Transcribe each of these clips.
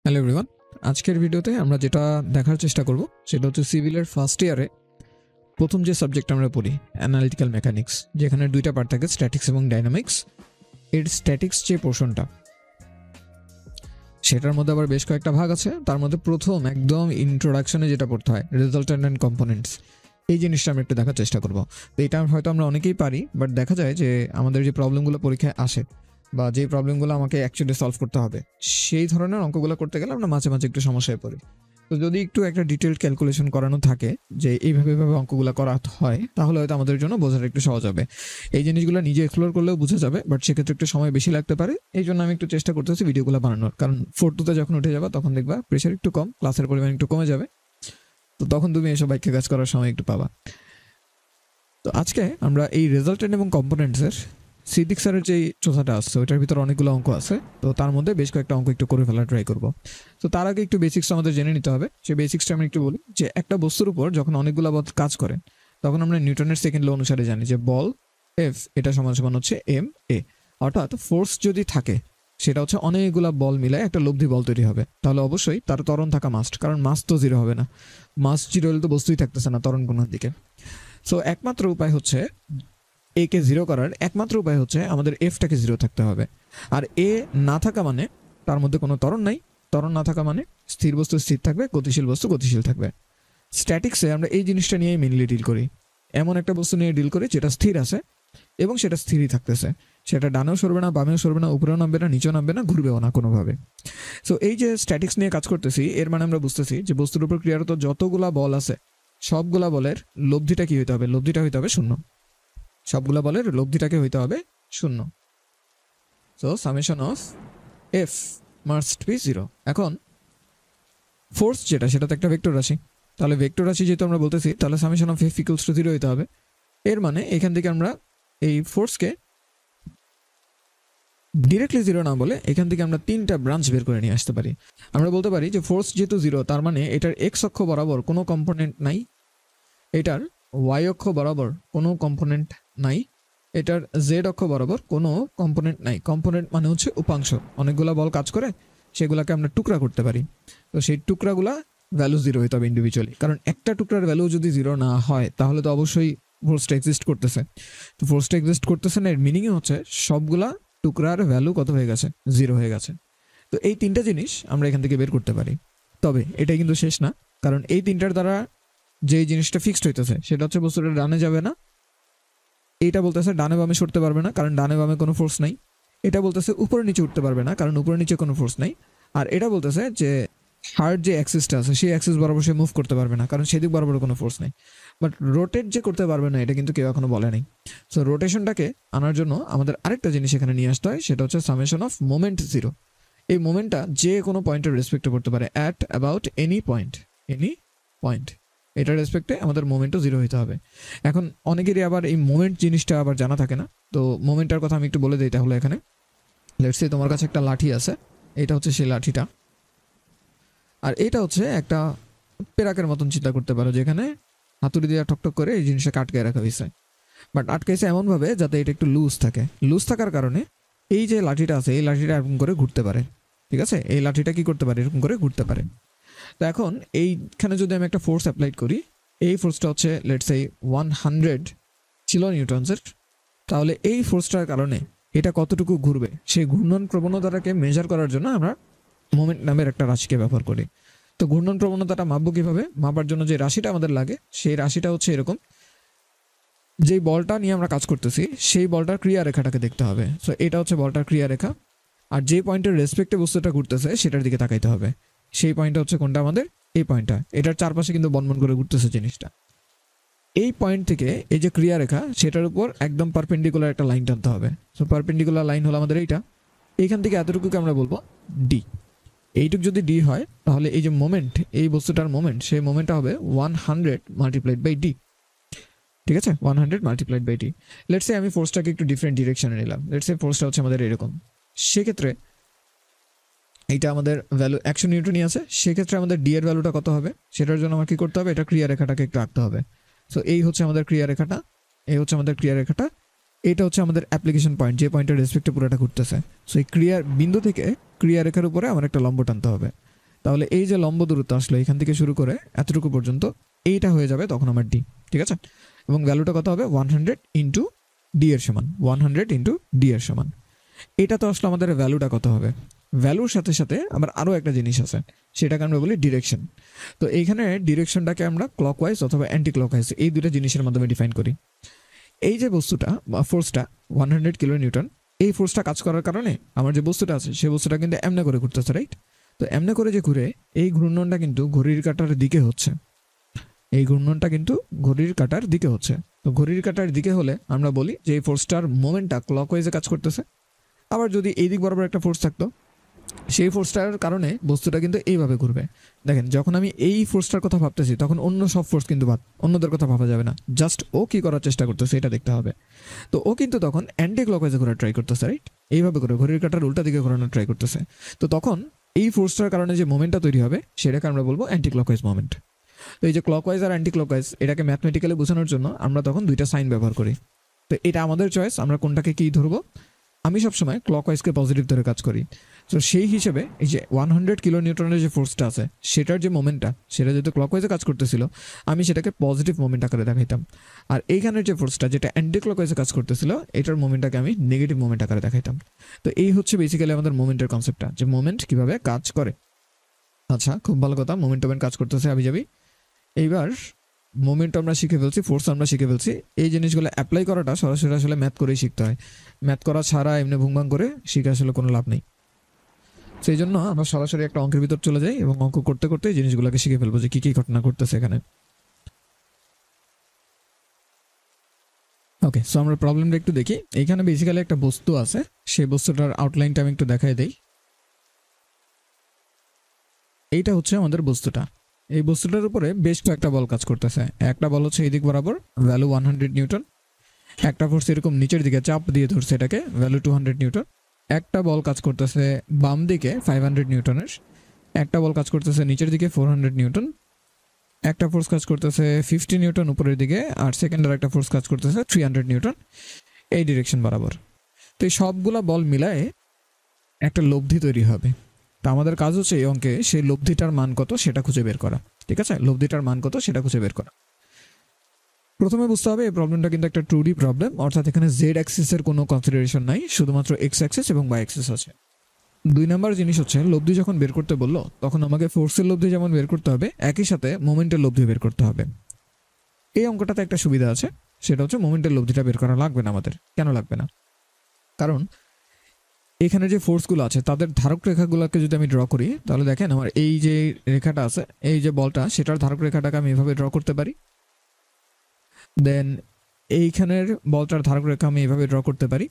Hello everyone, আজকের ভিডিওতে আমরা যেটা দেখার চেষ্টা করব সেটা হচ্ছে সিভিলের ফার্স্ট ইয়ারে প্রথম যে সাবজেক্ট আমরা পড়ি অ্যানালিটিক্যাল মেকানিক্স, যেখানে দুইটা পার্ট থাকে স্ট্যাটিক্স এবং ডাইনামিক্স। এর স্ট্যাটিক্স যে পোর্শনটা সেটার মধ্যে আবার বেশ কয়েকটা ভাগ আছে। তার মধ্যে প্রথম একদম ইন্ট্রোডাকশনে যেটা পড়তে হয় রেজাল্টেন্ট অ্যান্ড কম্পোনেন্টস, এই জিনিসটা আমরা একটু দেখার চেষ্টা করব। তো এটা হয়তো আমরা অনেকেই পারি, বাট দেখা যায় যে আমাদের যে প্রবলেমগুলো পরীক্ষায় আসে বা যে প্রবলেমগুলো আমাকে অ্যাকচুয়ালি সলভ করতে হবে, সেই ধরনের অঙ্কগুলো করতে গেলে আমরা মাঝে মাঝে একটু সমস্যায় পড়ি। তো যদি একটু একটা ডিটেলড ক্যালকুলেশন করানো থাকে যে এইভাবে অঙ্কগুলো করা হয়, তাহলে হয়তো আমাদের জন্য বোঝাটা একটু সহজ হবে। এই জিনিসগুলো নিজে এক্সপ্লোর করলেও বোঝা যাবে, বাট সেক্ষেত্রে একটু সময় বেশি লাগতে পারে। এই জন্য আমি একটু চেষ্টা করতেছি ভিডিওগুলো বানানোর, কারণ 4-2 যখন উঠে যাবে তখন দেখবা প্রেশার একটু কম, ক্লাসের পরিমাণ একটু কমে যাবে, তো তখন তুমি এসব বাইকে কাজ করার সময় একটু পাবা। তো আজকে আমরা এই রেজাল্টেন্ট এবং কম্পোনেন্টসের সিদ্দিক স্যারের যে চোথাটা আসছে ওইটার ভিতরে অনেকগুলো অঙ্ক আছে, তো তার মধ্যে বেশ কয়েকটা অঙ্ক একটু করে ফেলার ট্রাই করব। তো তার আগে একটু বেসিক্স আমাদের জেনে নিতে হবে। সেই বেসিক্সটা আমি একটু বলি যে একটা বস্তুর উপর যখন অনেকগুলো বল কাজ করে, তখন আমরা নিউটনের সেকেন্ড ল অনুসারে জানি যে বল এফ এটা সমান সমান হচ্ছে এম এ, অর্থাৎ ফোর্স যদি থাকে সেটা হচ্ছে অনেকগুলো বল মিলায় একটা লব্ধি বল তৈরি হবে, তাহলে অবশ্যই তার ত্বরণ থাকা মাস্ট, কারণ মাস তো জিরো হবে না। মাস জিরো হলে তো বস্তুই থাকতেছে না ত্বরণ কোণের দিকে। সো একমাত্র উপায় হচ্ছে এ কে জিরো করার, একমাত্র উপায় হচ্ছে আমাদের এফটাকে জিরো থাকতে হবে। আর এ না থাকা মানে তার মধ্যে কোনো ত্বরণ নাই, ত্বরণ না থাকা মানে স্থির বস্তু স্থির থাকবে, গতিশীল বস্তু গতিশীল থাকবে। স্ট্যাটিক্সে আমরা এই জিনিসটা নিয়েই মেনলি ডিল করি। এমন একটা বস্তু নিয়ে ডিল করি যেটা স্থির আছে এবং সেটা স্থিরই থাকতেছে, সেটা ডানেও সরবে না, বামেও সরবে না, উপরেও নামবে না, নিচেও নামবে না, ঘুরবেও না কোনোভাবে। সো এই যে স্ট্যাটিক্স নিয়ে কাজ করতেছি, এর মানে আমরা বুঝতেছি যে বস্তুর উপর ক্রিয়ারত যতগুলা বল আছে সবগুলা বলের লব্ধিটা কি হইতে হবে? লব্ধিটা হইতে হবে শূন্য। সবগুলা বলের লব্ধিটাকে হইতে হবে শূন্য। So summation of F must be zero. এখন ফোর্স যেটা সেটা তো একটা ভেক্টর রাশি, তাহলে ভেক্টর রাশি যেহেতু আমরা বলতেছি, তাহলে summation of F equals to zero হইতে হবে। এর মানে এখান থেকে আমরা এই ফোর্সকে ডিরেক্টলি জিরো না বলে এখান থেকে আমরা তিনটা ব্রাঞ্চ বের করে নিয়ে আসতে পারি। আমরা বলতে পারি যে ফোর্স যেহেতু জিরো, তার মানে এটার এক্স অক্ষ বরাবর কোনো কম্পোনেন্ট নাই, এটার ওয়াই অক্ষ বরাবর কোনো কম্পোনেন্ট নাই, এটার জেড অক্ষ বরাবর কোনো কম্পোনেন্ট নাই। কম্পোনেন্ট মানে হচ্ছে উপাংশ, অনেকগুলা বল কাজ করে সেগুলোকে আমরা টুকরা করতে পারি। তো সেই টুকরাগুলা ভ্যালু জিরো হইতে হবে ইন্ডিভিজুয়ালি, কারণ একটা টুকরার ভ্যালু যদি জিরো না হয় তাহলে তো অবশ্যই ফোর্সটা এক্সিস্ট করতেছে। তো ফোর্সটা এক্সিস্ট করতেছে না, এর মিনিংই হচ্ছে সবগুলা টুকরার ভ্যালু কত হয়ে গেছে? জিরো হয়ে গেছে। তো এই তিনটা জিনিস আমরা এখান থেকে বের করতে পারি। তবে এটাই কিন্তু শেষ না, কারণ এই তিনটার দ্বারা যে জিনিসটা ফিক্সড হইতেছে সেটা হচ্ছে বস্তুটা ডানে যাবে না। এইটা বলতেছে ডানে বামে সরতে পারবে না, কারণ ডানে বামে কোনো ফোর্স নাই। এটা বলতেছে উপরে নিচে উঠতে পারবে না, কারণ উপরে নিচে কোনো ফোর্স নাই। আর এটা বলতেছে যে হার্ড যে অ্যাক্সিসটা আছে সেই অ্যাক্সিস বরাবর সে মুভ করতে পারবে না, কারণ সেদিক বরাবর কোনো ফোর্স নেই। বাট রোটেট যে করতে পারবে না এটা কিন্তু কেউ এখনো বলে নাই। সো রোটেশনটাকে আনার জন্য আমাদের আরেকটা জিনিস এখানে নিয়ে আসতে হয়, সেটা হচ্ছে সামেশন অফ মোমেন্ট জিরো। এই মোমেন্টটা যে কোনো পয়েন্টের রেসপেক্টে করতে পারে, অ্যাট অ্যাবাউট এনি পয়েন্ট, এটার রেসপেক্টে আমাদের মোমেন্টও জিরো হতে হবে। এখন অনেকেরই আবার এই মোমেন্ট জিনিসটা আবার জানা থাকে না, তো মোমেন্টটার কথা আমি একটু বলে দিই তাহলে। এখানে লেটস সে তোমার কাছে একটা লাঠি আছে, এটা হচ্ছে সেই লাঠিটা, আর এটা হচ্ছে একটা পেরাকের মতন চিন্তা করতে পারো, যেখানে হাতুড়ি দিয়ে ঠকঠক করে এই জিনিসটাকে আটকে রাখা হয়েছে। বাট আটকাইছে এমনভাবে যাতে এটা একটু লুজ থাকে। লুজ থাকার কারণে এই যে লাঠিটা আছে এই লাঠিটা এরকম করে ঘুরতে পারে, ঠিক আছে? এই লাঠিটা কি করতে পারে? এরকম করে ঘুরতে পারে। তো এখন এইখানে যদি আমি একটা ফোর্স অ্যাপ্লাই করি, এই ফোর্সটা হচ্ছে লেটস সে 100 কিলো নিউটনসের, তাহলে এই ফোর্সটার কারণে এটা কতটুকু ঘুরবে সেই ঘূর্ণন প্রবণতাটাকে মেজার করার জন্য আমরা মোমেন্ট নামের একটা রাশিকে ব্যবহার করি। তো ঘূর্ণন প্রবণতাটা মাপবো কীভাবে? মাপার জন্য যে রাশিটা আমাদের লাগে সেই রাশিটা হচ্ছে এরকম, যেই বলটা নিয়ে আমরা কাজ করতেছি সেই বলটার ক্রিয়া রেখাটাকে দেখতে হবে। সো এটা হচ্ছে বলটার ক্রিয়া রেখা, আর যে পয়েন্টের রেসপেক্টে বস্তুটা ঘুরতেছে সেটার দিকে তাকাইতে হবে। সেই পয়েন্টটা হচ্ছে কোনটা? আমাদের এই পয়েন্টটা। এটার চারপাশে কিন্তু বনবন করে ঘুরতেছে জিনিসটা। এই পয়েন্ট থেকে এই যে ক্রিয়া রেখা সেটার উপর একদম পারপেন্ডিকুলার একটা লাইন টানতে হবে। সো পারপেন্ডিকুলার লাইন হলো আমাদের এইটা, এইখান থেকে এতটুকুকে আমরা বলবো ডি। এইটুক যদি ডি হয় তাহলে এই যে মোমেন্ট, এই বস্তুটার মোমেন্ট, সেই মোমেন্টটা হবে 100 মাল্টিপ্লাইড বাই ডি, ঠিক আছে? 100 multiplied by D. Let's say আমি ফোর্সটাকে একটু ডিফারেন্ট ডিরেকশনে নিলাম। লেটস সে ফোর্সটা হচ্ছে আমাদের এরকম, সেক্ষেত্রে এইটা আমাদের ভ্যালু 100 নিউটনই আছে, সেক্ষেত্রে আমাদের ডি এর ভ্যালুটা কত হবে? সেটার জন্য আমার কী করতে হবে? এটা ক্রিয়া রেখাটাকে একটু আঁকতে হবে। সো এই হচ্ছে আমাদের ক্রিয়া রেখাটা, এই হচ্ছে আমাদের ক্রিয়া রেখাটা, এটা হচ্ছে আমাদের অ্যাপ্লিকেশন পয়েন্ট, যে পয়েন্টের রেসপেক্টে পুরোটা ঘুরতেছে। সো এই ক্রিয়ার বিন্দু থেকে ক্রিয়া রেখার উপরে আমার একটা লম্ব টানতে হবে। তাহলে এই যে লম্ব দূরত্ব আসলো এখান থেকে শুরু করে এতটুকু পর্যন্ত এইটা হয়ে যাবে তখন আমার ডি, ঠিক আছে। এবং ভ্যালুটা কত হবে 100 ইন্টু ডি এর সমান, 100 ইন্টু ডি এর সমান। এটা তো আসলে আমাদের ভ্যালুটা কত হবে। ভ্যালুর সাথে সাথে আমার আরও একটা জিনিস আছে, সেটাকে আমরা বলি ডিরেকশন। তো এইখানে ডিরেকশনটাকে আমরা ক্লকওয়াইজ অথবা অ্যান্টি ক্লকওয়াইজ এই দুইটা জিনিসের মাধ্যমে ডিফাইন করি। এই যে বস্তুটা বা ফোর্সটা 100 কিলো নিউটন, এই ফোর্সটা কাজ করার কারণে আমার যে বস্তুটা আছে সেই বস্তুটা কিন্তু এমনে করে ঘুরতেছে, রাইট। তো এমনে করে যে ঘুরে, এই ঘূর্ণনটা কিন্তু ঘড়ির কাঁটার দিকে হচ্ছে, এই ঘূর্ণনটা কিন্তু ঘড়ির কাঁটার দিকে হচ্ছে। তো ঘড়ির কাঁটার দিকে হলে আমরা বলি যে এই ফোর্সটার মোমেন্টটা ক্লকওয়াইজে কাজ করতেছে। আবার যদি এই দিক বরাবর একটা ফোর্স থাকতো, সেই ফোর্সটার কারণে বস্তুটা কিন্তু এইভাবে ঘুরবে। দেখেন যখন আমি এই ফোর্সটার কথা ভাবতেছি তখন অন্য সব ফোর্স কিন্তু বাদ, অন্যদের কথা ভাবা যাবে না, জাস্ট ও কী করার চেষ্টা করতেছে এটা দেখতে হবে। তো ও কিন্তু তখন অ্যান্টি ক্লকওয়াইজে ঘোরার ট্রাই করতেছে, রাইট। এইভাবে করে ঘড়ির কাঁটার উল্টা দিকে ঘোরানোর ট্রাই করতেছে। তো তখন এই ফোর্সটার কারণে যে মোমেন্টটা তৈরি হবে সেটাকে আমরা বলবো অ্যান্টি ক্লকওয়াইজ মোমেন্ট। তো এই যে ক্লকওয়াইজ আর অ্যান্টি ক্লকওয়াইজ এটাকে ম্যাথমেটিক্যালি বোঝানোর জন্য আমরা তখন দুইটা সাইন ব্যবহার করি। তো এটা আমাদের চয়েস, আমরা কোনটাকে কী ধরবো। আমি সবসময় ক্লকওয়াইজকে পজিটিভ ধরে কাজ করি। তো সেই হিসেবে এই যে 100 কিলো নিউটনের যে ফোর্সটা আছে সেটার যে মোমেন্টটা, সেটা যেহেতু ক্লকওয়াইজে কাজ করতেছিল, আমি সেটাকে পজিটিভ মোমেন্ট আকারে দেখাইতাম। আর এইখানের যে ফোর্সটা যেটা অ্যান্টি ক্লকওয়াইজে কাজ করতেছিল, এটার মোমেন্টটাকে আমি নেগেটিভ মোমেন্ট আকারে দেখাইতাম। তো এই হচ্ছে বেসিক্যালি আমাদের মোমেন্টের কনসেপ্টটা, যে মোমেন্ট কীভাবে কাজ করে। আচ্ছা, খুব ভালো কথা, মোমেন্টামেন্ট কাজ করতেছে আবিজাবি। এইবার মোমেন্ট আমরা শিখে ফেলছি, ফোর্স আমরা শিখে ফেলছি। এই জিনিসগুলো অ্যাপ্লাই করাটা সরাসরি আসলে ম্যাথ করেই শিখতে হয়। ম্যাথ করা ছাড়া এমনি ভুংভাং করে শিখে আসলে কোনো লাভ নেই। সেই জন্য আমরা সরাসরি একটা অঙ্কের ভিতর চলে যাই এবং অঙ্ক করতে করতে এই জিনিসগুলোকে শিখে ফেলবো যে কী কী ঘটনা ঘটতেছে এখানে। ওকে, সো আমরা প্রবলেমটা একটু দেখি। এইখানে বেসিক্যালি একটা বস্তু আছে, সেই বস্তুটার আউটলাইনটা আমি একটু দেখাই দিই। এইটা হচ্ছে আমাদের বস্তুটা। এই বস্তুটার উপরে বেশ কয়েকটা বল কাজ করতেছে। একটা বল হচ্ছে এদিক বরাবর, ভ্যালু 100 নিউটন। একটা ফোর্স এরকম নিচের দিকে চাপ দিয়ে ধরছে এটাকে, ভ্যালু 200 নিউটন। একটা বল কাজ করতেছে বাম দিকে 500 নিউটনের। একটা বল কাজ করতেছে নিচের দিকে 400 নিউটন। একটা ফোর্স কাজ করতেছে 50 নিউটন উপরের দিকে, আর সেকেন্ডার একটা ফোর্স কাজ করতেছে 300 নিউটন এই ডিরেকশন বরাবর। তো এই সবগুলা বল মিলায়ে একটা লব্ধি তৈরি হবে। তো আমাদের কাজ হচ্ছে এই অঙ্কে সেই লব্ধিটার মান কত সেটা খুঁজে বের করা, ঠিক আছে। লব্ধিটার মান কত সেটা খুঁজে বের করা। প্রথমে বুঝতে হবে এই প্রবলেমটা কিন্তু একটা 2D প্রবলেম, অর্থাৎ এখানে জেড অ্যাক্সিসের কোনো কনসিডারেশন নাই, শুধুমাত্র এক্স অ্যাক্সিস এবং ওয়াই অ্যাক্সিস আছে। 2 নম্বর জিনিস হচ্ছে লব্ধি যখন বের করতে বললো তখন আমাকে ফোর্সের লব্ধি যেমন বের করতে হবে, একই সাথে মোমেন্টের লব্ধি বের করতে হবে। এই অঙ্কটাতে একটা সুবিধা আছে, সেটা হচ্ছে মোমেন্টের লব্ধিটা বের করা লাগবে না আমাদের। কেন লাগবে না? কারণ এখানে যে ফোর্সগুলো আছে তাদের ধারক রেখাগুলোকে যদি আমি ড্র করি, তাহলে দেখেন আমার এই যে রেখাটা আছে, এই যে বলটা, সেটার ধারক রেখাটাকে আমি এভাবে ড্র করতে পারি। দেন এইখানের বলটার ধারক রেখা আমি এভাবে ড্র করতে পারি,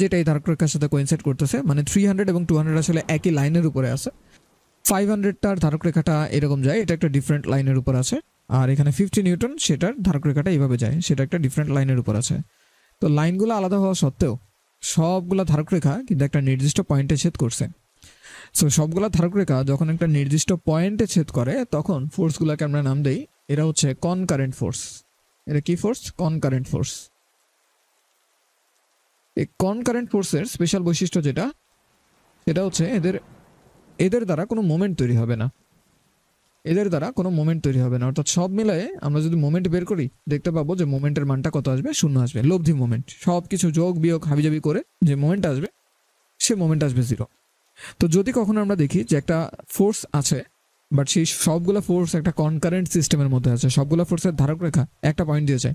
যেটা এই ধারক রেখার সাথে কোইনসাইড করতেছে। মানে 300 এবং 200 আসলে একই লাইনের উপরে আছে। 500টার ধারক রেখাটা এরকম যায়, এটা একটা ডিফারেন্ট লাইনের উপর আছে। আর এখানে 50 নিউটন, সেটার ধারক রেখাটা এইভাবে যায়, সেটা একটা ডিফারেন্ট লাইনের উপর আছে। তো লাইনগুলো আলাদা হওয়া সত্ত্বেও সবগুলা ধারক রেখা কিন্তু একটা নির্দিষ্ট পয়েন্টে ছেদ করছে। সো সবগুলা ধারক রেখা যখন একটা নির্দিষ্ট পয়েন্টে ছেদ করে তখন ফোর্সগুলোকে আমরা নাম দেই, এরা হচ্ছে কনকারেন্ট ফোর্স। এটা কি ফোর্স? Concurrent force. এই কনকারেন্ট ফোর্সের স্পেশাল বৈশিষ্ট্য যেটা, সেটা হচ্ছে এদের দ্বারা কোনো মোমেন্ট তৈরি হবে না। এদের দ্বারা কোনো মোমেন্ট তৈরি হবে না, অর্থাৎ সব মিলায়ে আমরা যদি মোমেন্ট বের করি দেখতে পাবো যে মোমেন্টের মানটা কত আসবে? 0 আসবে। লব্ধি মোমেন্ট, সব কিছু যোগ বিয়োগ হাবিজাবি করে যে মোমেন্ট আসবে সে মোমেন্ট আসবে 0। তো যদি কখনো আমরা দেখি যে একটা ফোর্স আছে, বাট সেই সবগুলো ফোর্স একটা কনকারেন্ট সিস্টেমের মধ্যে আছে, সবগুলো ফোর্সের ধারক রেখা একটা পয়েন্ট দিয়ে যায়,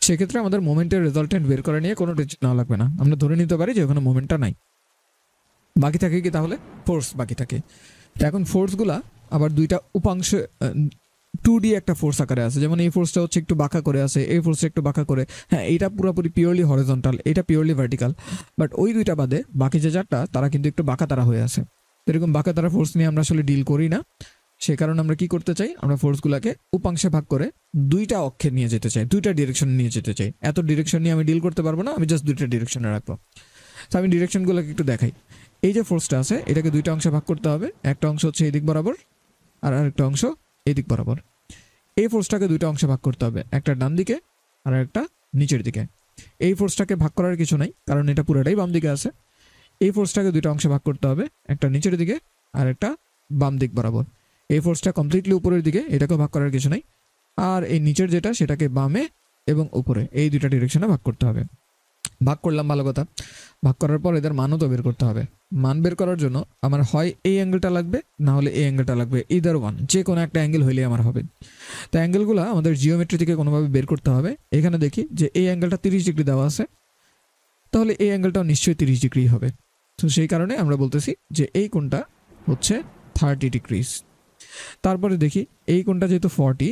সেক্ষেত্রে আমাদের মোমেন্টের রেজাল্টেন্ট বের করে নিয়ে কোনো টেনশন নেওয়া লাগবে না। আমরা ধরে নিতে পারি যে ওখানে মোমেন্টটা নাই, বাকি থাকে কি তাহলে? ফোর্স বাকি থাকে। তো এখন ফোর্সগুলা আবার দুইটা উপাংশ 2D একটা ফোর্স আকারে আছে। যেমন এই ফোর্সটা হচ্ছে একটু বাঁকা করে আছে, এই ফোর্সটা একটু বাঁকা করে, হ্যাঁ এটা পুরোপুরি পিওরলি হরিজন্টাল, এটা পিওরলি ভার্টিক্যাল। বাট ওই দুইটা বাদে বাকি যে চারটা তারা কিন্তু একটু বাঁকা তারা হয়ে আছে। এরকম বাঁকা তারা ফোর্স নিয়ে আমরা আসলে ডিল করি না। সে কারণে আমরা কি করতে চাই, আমরা ফোর্সগুলোকে উপাংশে ভাগ করে দুইটা অক্ষে নিয়ে যেতে চাই, দুইটা ডিরেকশন নিয়ে যেতে চাই। এত ডিরেকশন নিয়ে আমি ডিল করতে পারবো না, আমি জাস্ট দুইটা ডিরেকশনে রাখবো। তো আমি ডিরেকশনগুলোকে একটু দেখাই। এই যে ফোর্সটা আছে এটাকে দুইটা অংশে ভাগ করতে হবে, একটা অংশ হচ্ছে এই দিক বরাবর আর আরেকটা অংশ এই দিক বরাবর। এই ফোর্সটাকে দুইটা অংশে ভাগ করতে হবে, একটা ডান দিকে আর একটা নিচের দিকে। এই ফোর্সটাকে ভাগ করার কিছু নাই, কারণ এটা পুরোটাই বাম দিকে আছে। এই ফোর্সটাকে দুইটা অংশে ভাগ করতে হবে, একটা নিচের দিকে আর একটা বাম দিক বরাবর। এই ফোর্সটা কমপ্লিটলি উপরের দিকে, এটাকে ভাগ করার কিছু নাই। আর এই নিচের যেটা সেটাকে বামে এবং উপরে এই দুইটা ডিরেকশনে ভাগ করতে হবে। ভাগ করলাম, ভালো কথা। ভাগ করার পর এদের মানও তো বের করতে হবে। মান বের করার জন্য আমার হয় এই অ্যাঙ্গেলটা লাগবে, না হলে এই অ্যাঙ্গেলটা লাগবে, ইদার ওয়ান, যে কোনো একটা অ্যাঙ্গেল হইলে আমার হবে। তো অ্যাঙ্গেলগুলো আমাদের জিওমেট্রি থেকে কোনোভাবে বের করতে হবে। এখানে দেখি যে এই অ্যাঙ্গেলটা 30 ডিগ্রি দেওয়া আছে, তাহলে এই অ্যাঙ্গেলটাও নিশ্চয়ই 30 ডিগ্রি হবে। তো সেই কারণে আমরা বলতেছি যে এই কোণটা হচ্ছে 30 ডিগ্রিজ। তারপরে দেখি এই কোণটা যেহেতু 40,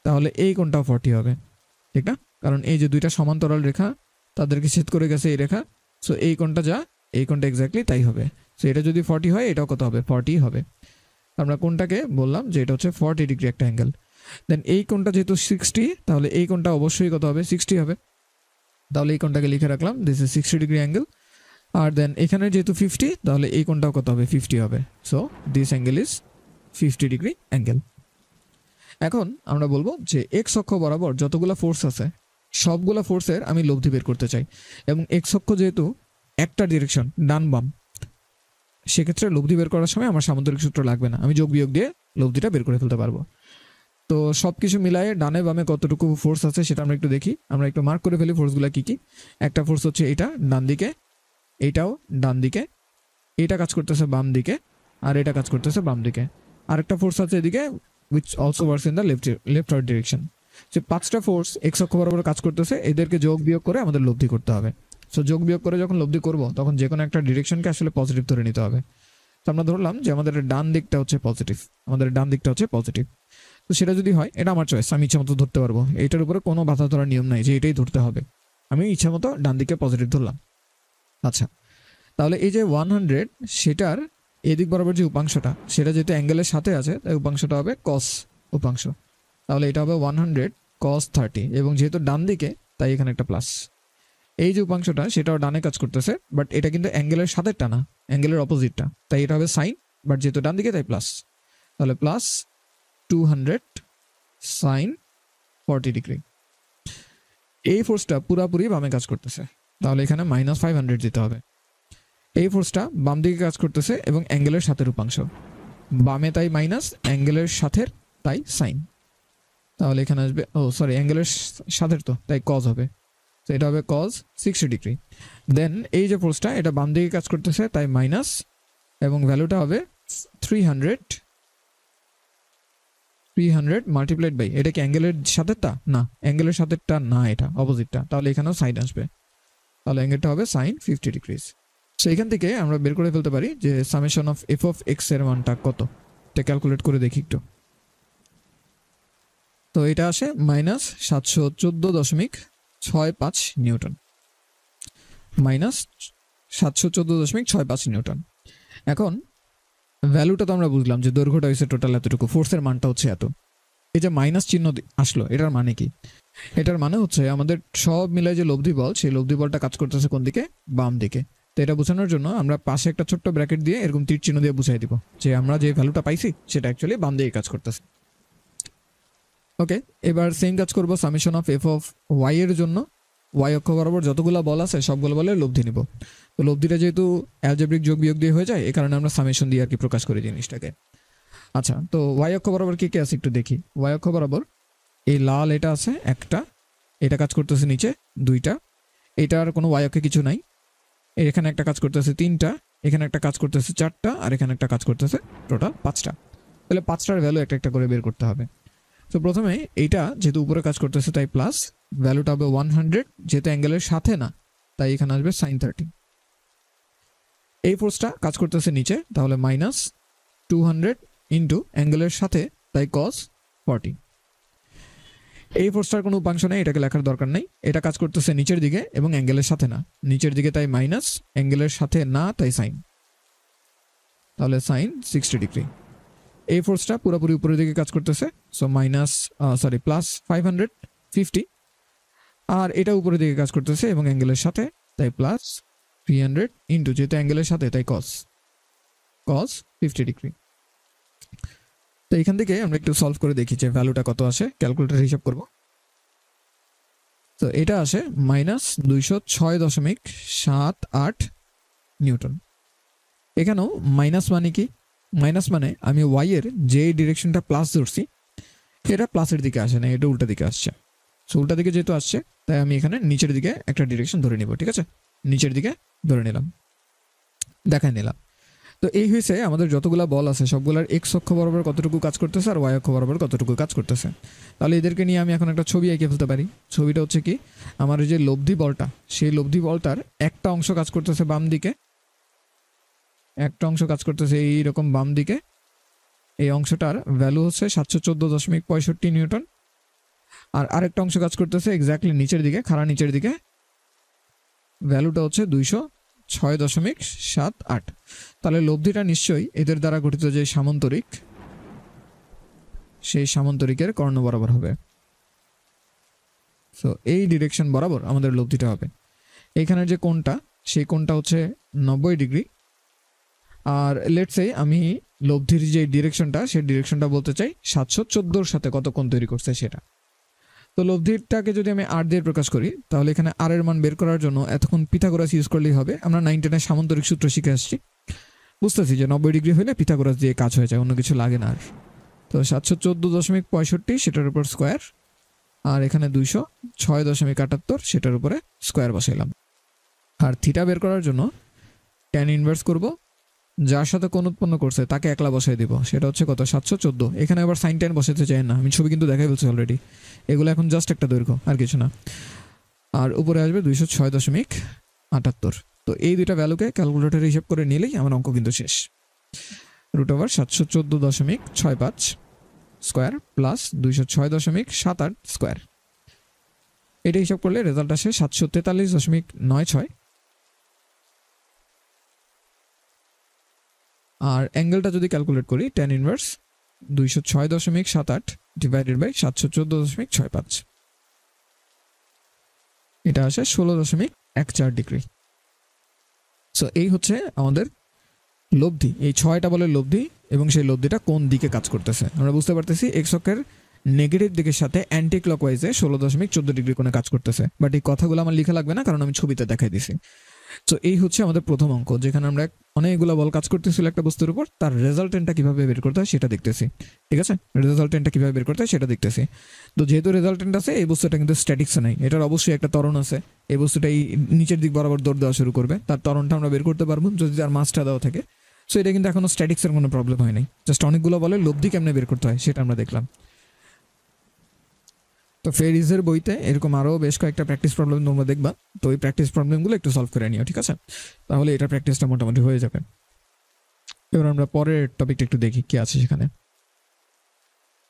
তাহলে এই কোণটাও 40 হবে, ঠিক না? কারণ এই যে দুইটা সমান্তরাল রেখা তাদেরকে ছেদ করে গেছে এই রেখা। সো এই কোণটা যা, এই কোণটা এক্স্যাক্টলি তাই হবে। সো এটা যদি 40 হয়, এটাও কত হবে? 40 হবে। আমরা কোণটাকে বললাম যে এটা হচ্ছে 40 ডিগ্রি একটা অ্যাঙ্গেল। দেন এই কোণটা যেহেতু 60, তাহলে এই কোণটা অবশ্যই কত হবে? 60 হবে। তাহলে এই কোণটাকে লিখে রাখলাম, দিস ইজ 60 ডিগ্রি অ্যাঙ্গেল। আর দেন এখানে যেহেতু 50, তাহলে এই কোণটাও কত হবে? 50 হবে। So this angle is 50 degree angle. এখন আমরা বলবো যে এক্স অক্ষ বরাবর যতগুলো ফোর্স আছে সবগুলো ফোর্সের আমি লব্ধি বের করতে চাই, এবং এক্স অক্ষ যেহেতু একটা ডিরেকশন ডান বাম, সেক্ষেত্রে লব্ধি বের করার সময় আমার সামুদ্রিক সূত্র লাগবে না, আমি যোগ বিয়োগ দিয়ে লব্ধিটা বের করে ফেলতে পারবো। তো সব কিছু মিলায়ে ডানে বামে কতটুকু ফোর্স আছে সেটা আমরা একটু দেখি। আমরা একটু মার্ক করে ফেলি ফোর্সগুলো কী কী। একটা ফোর্স হচ্ছে এটা ডান দিকে, এইটাও ডান দিকে, এটা কাজ করতেছে বাম দিকে, আর এটা কাজ করতেছে বাম দিকে। আরেকটা ফোর্স আছে এদিকে, which also works in the left right direction. যে 5টা ফোর্স এক্স অক্ষ বরাবর কাজ করতেছে, এদেরকে যোগ বিয়োগ করে আমাদের লব্ধি করতে হবে। সো যোগ বিয়োগ করে যখন লব্ধি করব, তখন যে কোনো একটা ডিরেকশনকে আসলে পজিটিভ ধরে নিতে হবে। তো আমরা ধরলাম যে আমাদের ডান দিকটা হচ্ছে পজিটিভ, আমাদের ডান দিকটা হচ্ছে পজিটিভ। তো সেটা যদি হয়, এটা আমার চয়েস, আমি ইচ্ছা মতো ধরতে পারবো। এইটার উপরে কোনো বাধা ধরার নিয়ম নাই যে এটাই ধরতে হবে, আমি ইচ্ছা মতো ডান দিকে পজিটিভ ধরলাম। আচ্ছা, তাহলে এই যে 100, সেটার এদিক বরাবর যে উপাংশটা, সেটা যেহেতু অ্যাঙ্গেলের সাথে আছে, তাই উপাংশটা হবে কস উপাংশ। তাহলে এটা হবে 100 cos 30, এবং যেহেতু ডান দিকে তাই এখানে একটা প্লাস। এই যে উপাংশটা সেটাও ডানে কাজ করতেছে, বাট এটা কিন্তু অ্যাঙ্গেলের সাথেরটা না, অ্যাঙ্গেলের অপোজিটটা, তাই এটা হবে সাইন, বাট যেহেতু ডান দিকে তাই প্লাস। তাহলে প্লাস 200 সাইন 40 ডিগ্রি। এই ফোর্সটা পুরাপুরি বামে কাজ করতেছে, তাহলে এখানে -500 দিতে হবে। এই ফোর্সটা বাম দিকে কাজ করতেছে এবং অ্যাঙ্গেলের সাথের উপাংশ, বামে তাই মাইনাস, অ্যাঙ্গেলের সাথের তাই সাইন। তাহলে এখানে আসবে, অ্যাঙ্গেলের সাথের তো তাই কজ হবে, তো এটা হবে কজ 60 ডিগ্রি। দেন এই যে ফোর্সটা এটা বাম দিকে কাজ করতেছে তাই মাইনাস, এবং ভ্যালুটা হবে 300 মাল্টিপ্লাইড বাই, এটা কি অ্যাঙ্গেলের সাথেরটা? না, অ্যাঙ্গেলের সাথেরটা না, এটা অপোজিটটা, তাহলে এখানেও সাইন আসবে, তাহলে অ্যাঙ্গেলটা হবে সাইন 50 ডিগ্রিজ। সো এখান থেকে আমরা বের করে ফেলতে পারি যে summation of F of x এর মানটা কত, এটা ক্যালকুলেট করে দেখি একটু। তো এটা আসে -714.65 নিউটন, -714.65 নিউটন। এখন ভ্যালুটা তো আমরা বুঝলাম যে দৈর্ঘ্যটা হচ্ছে টোটাল এতটুকু, ফোর্সের মানটা হচ্ছে এত। এই যে মাইনাস চিহ্ন আসলো, এটার মানে কি? এটার মানে হচ্ছে আমাদের সব মিলায় যে লব্ধি বল, সেই লব্ধি বলটা কাজ করতেছে কোন দিকে? বাম দিকে। তো এটা বোঝানোর জন্য আমরা পাশে একটা ছোট্ট ব্র্যাকেট দিয়ে এরকম তীর চিহ্ন দিয়ে বুঝাই দিব যে আমরা যে ভ্যালুটা পাইছি সেটা অ্যাকচুয়ালি বাম দিকে কাজ করতেছে। ওকে, এবার সেম কাজ করবো summation of F of Y এর জন্য। ওয়াই অক্ষ বরাবর যতগুলো বল আছে সবগুলো বলের লব্ধি নিব। তো লব্ধিটা যেহেতু অ্যালজেব্রিক যোগ বিয়োগ দিয়ে হয়ে যায়, এই কারণে আমরা সামেশন দিয়ে আর কি প্রকাশ করি জিনিসটাকে। আচ্ছা, তো ওয়াই অক্ষ বরাবর কি কি আছে একটু দেখি। ওয়াই অক্ষ বরাবর এই লাল এটা আছে একটা, এটা কাজ করতেছে নিচে দুইটা, এটার কোনো ওয়াই অক্ষে কিছু নাই। এখানে একটা কাজ করতেছে 3টা, এখানে একটা কাজ করতেছে 4টা, আর এখানে একটা কাজ করতেছে টোটাল 5টা। তাহলে 5টার ভ্যালু একটা একটা করে বের করতে হবে। তো প্রথমে এইটা যেহেতু উপরে কাজ করতেছে তাই প্লাস, ভ্যালুটা হবে 100, যেহেতু অ্যাঙ্গেলের সাথে না তাই এখানে আসবে সাইন 30। এই ফোর্সটা কাজ করতেছে নিচে, তাহলে -200 ইন্টু অ্যাঙ্গেলের সাথে তাই কস 40। এই ফোর্সটার কোনো উপাংশ নেই, এটাকে লেখার দরকার নেই। এটা কাজ করতেছে নিচের দিকে এবং অ্যাঙ্গেলের সাথে না, নিচের দিকে তাই মাইনাস, অ্যাঙ্গেলের সাথে না তাই সাইন, তাহলে সাইন 60 ডিগ্রি। এই ফোর্সটা পুরোপুরি উপরের দিকে কাজ করতেছে, সো +550, আর এটা উপরের দিকে কাজ করতেছে এবং অ্যাঙ্গেলের সাথে তাই +300 ইন্টু, যেহেতু অ্যাঙ্গেলের সাথে তাই কস 50 ডিগ্রি। তো এখান থেকে আমরা একটু সলভ করে দেখি যে ভ্যালুটা কত আসে, ক্যালকুলেটর হিসাব করব। তো এটা আসে -206.78 নিউটন। এখানেও মাইনাস মানে কি? মাইনাস মানে আমি ওয়াই এর যে ডিরেকশনটা প্লাস ধরছি এটা প্লাসের দিকে আসে না, এটা উল্টা দিকে আসছে। সো উল্টা দিকে যেহেতু আসছে তাই আমি এখানে নিচের দিকে একটা ডিরেকশন ধরে নিব, ঠিক আছে? নিচের দিকে ধরে নিলাম, দেখাই নিলাম। তো এই হয়েছে আমাদের যতগুলা বল আছে সবগুলার এক্স অক্ষ বরাবর কতটুকু কাজ করতেছে আর ওয়াই অক্ষ বরাবর কতটুকু কাজ করতেছে। তাহলে এদেরকে নিয়ে আমি এখন একটা ছবি এঁকে ফেলতে পারি। ছবিটা হচ্ছে কি, আমার যে লব্ধি বলটা, সেই লব্ধি বলটার একটা অংশ কাজ করতেছে বাম দিকে, একটা অংশ কাজ করতেছে এইরকম বাম দিকে। এই অংশটার ভ্যালু হচ্ছে 714.65 নিউটন। আর আরেকটা অংশ কাজ করতেছে এক্স্যাক্টলি নিচের দিকে, খাড়া নিচের দিকে, ভ্যালুটা হচ্ছে 206.78। তাহলে লব্ধিটা নিশ্চয়ই এদের দ্বারা গঠিত যে সামান্তরিক, সেই সামান্তরিকের কর্ণ বরাবর হবে। সো এই ডিরেকশন বরাবর আমাদের লব্ধিটা হবে। এইখানের যে কোণটা, সেই কোণটা হচ্ছে 90 ডিগ্রি। আর লেটস সে আমি লব্ধির যে ডিরেকশনটা, সেই ডিরেকশনটা বলতে চাই 714 সাথে কত কোণ তৈরি করছে সেটা। তো লব্ধিটাকে যদি আমি আর দিয়ে প্রকাশ করি তাহলে এখানে আর এর মান বের করার জন্য এতক্ষণ পিথাগোরাস ইউজ করলেই হবে। আমরা 9 10-এর সামান্তরিক সূত্র শিখে আসছি, বুঝতেছি যে 90 ডিগ্রি হলে পিথাগোরাস দিয়ে কাজ হয়ে যায়, অন্য কিছু লাগে না আর। তো 714.65 সেটার উপর স্কোয়ার, আর এখানে 206.78 সেটার উপরে স্কোয়ার বসাইলাম। আর থিটা বের করার জন্য ট্যান ইনভার্স করব, যার সাথে কোণ উৎপন্ন করছে তাকে একলা বসাই দিব, সেটা হচ্ছে কত 714। এখানে আবার সাইন ট্যান বসাতে চাই না, আমি ছবি কিন্তু দেখাই বলছি অলরেডি। এগুলো এখন জাস্ট একটা দৈর্ঘ্য, আর কিছু না। আর উপরে আসবে 206.78। তো এই দুইটা ভ্যালুকে ক্যালকুলেটরে হিসাব করে নিলেই আমার অঙ্ক কিন্তু শেষ। √714.65 স্কোয়ার প্লাস 206.78 স্কোয়ার, এটা হিসাব করলে রেজাল্ট আসে 743.96। আর অ্যাঙ্গেলটা যদি ক্যালকুলেট করি, ট্যান ইনভার্স 206.78 ডিভাইডেড বাই 714.65, এটা আসে 16.14 ডিগ্রি। সো এই হচ্ছে আমাদের লব্ধি, এই 6টা বলে লব্ধি, এবং সেই লব্ধিটা কোন দিকে কাজ করতেছে আমরা বুঝতে পারতেছি। এক্স অক্ষের নেগেটিভ দিকের সাথে অ্যান্টি ক্লকওয়াইজে 16.14 ডিগ্রি কোণে কাজ করতেছে। বাট এই কথাগুলো আমার লেখা লাগবে না, কারণ আমি ছবিতে দেখাই দিছি। তো এই হচ্ছে আমাদের প্রথম অঙ্ক, যেখানে আমরা অনেকগুলো বল কাজ করতেছিল একটা বস্তুর উপর, তার রেজাল্টেন্টটা কিভাবে বের করতে হয় সেটা দেখতেছি, ঠিক আছে? রেজাল্টেন্টটা কিভাবে বের করতে হয় সেটা দেখতেছি। তো যেহেতু রেজাল্টেন্ট আছে, এই বস্তুটা কিন্তু স্ট্যাটিক্সে নাই, এটার অবশ্যই একটা ত্বরণ আছে। এই বস্তুটাই নিচের দিক বরাবর দৌড় দেওয়া শুরু করবে, তার ত্বরণটা আমরা বের করতে পারবো যদি তার মাসটা দেওয়া থাকে। সো এটা কিন্তু এখনো স্ট্যাটিক্সের কোনো প্রবলেম হয় নাই, জাস্ট অনেকগুলো বলে লব্ধি কেমনে বের করতে হয় সেটা আমরা দেখলাম। তো ফেরিজের বইতে এরকম আরও বেশ কয়েকটা প্র্যাকটিস প্রবলেম তোমরা দেখবা, তো ওই প্র্যাকটিস প্রবলেমগুলো একটু সলভ করে নিও, ঠিক আছে? তাহলে এটা প্র্যাকটিসটা মোটামুটি হয়ে যাবে। এবার আমরা পরের টপিকটা একটু দেখি কি আছে সেখানে।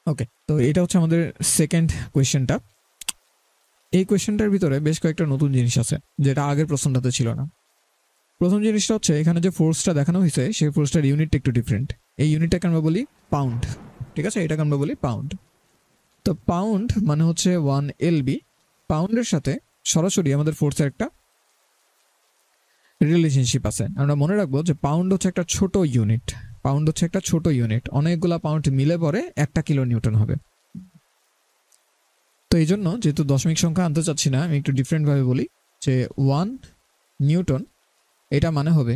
ওকে, তো এটা হচ্ছে আমাদের সেকেন্ড কোয়েশ্চেনটা। এই কোয়েশ্চেনটার ভিতরে বেশ কয়েকটা নতুন জিনিস আছে যেটা আগের প্রশ্নটাতে ছিল না। প্রথম জিনিসটা হচ্ছে এখানে যে ফোর্সটা দেখানো হয়েছে সেই ফোর্সটার ইউনিটটা একটু ডিফারেন্ট। এই ইউনিটটাকে আমরা বলি পাউন্ড, ঠিক আছে? এটাকে আমরা বলি পাউন্ড। তো পাউন্ড মানে হচ্ছে 1 LB। পাউন্ডের সাথে সরাসরি আমাদের ফোর্সের একটা রিলেশনশিপ আছে। আমরা মনে রাখবো যে পাউন্ড হচ্ছে একটা ছোট ইউনিট, পাউন্ড হচ্ছে একটা ছোট ইউনিট, অনেকগুলা পাউন্ড মিলে পরে 1 কিলো নিউটন হবে। তো এই জন্য যেহেতু দশমিক সংখ্যা আনতে চাচ্ছি না, আমি একটু ডিফারেন্টভাবে বলি যে 1 নিউটন এটা মানে হবে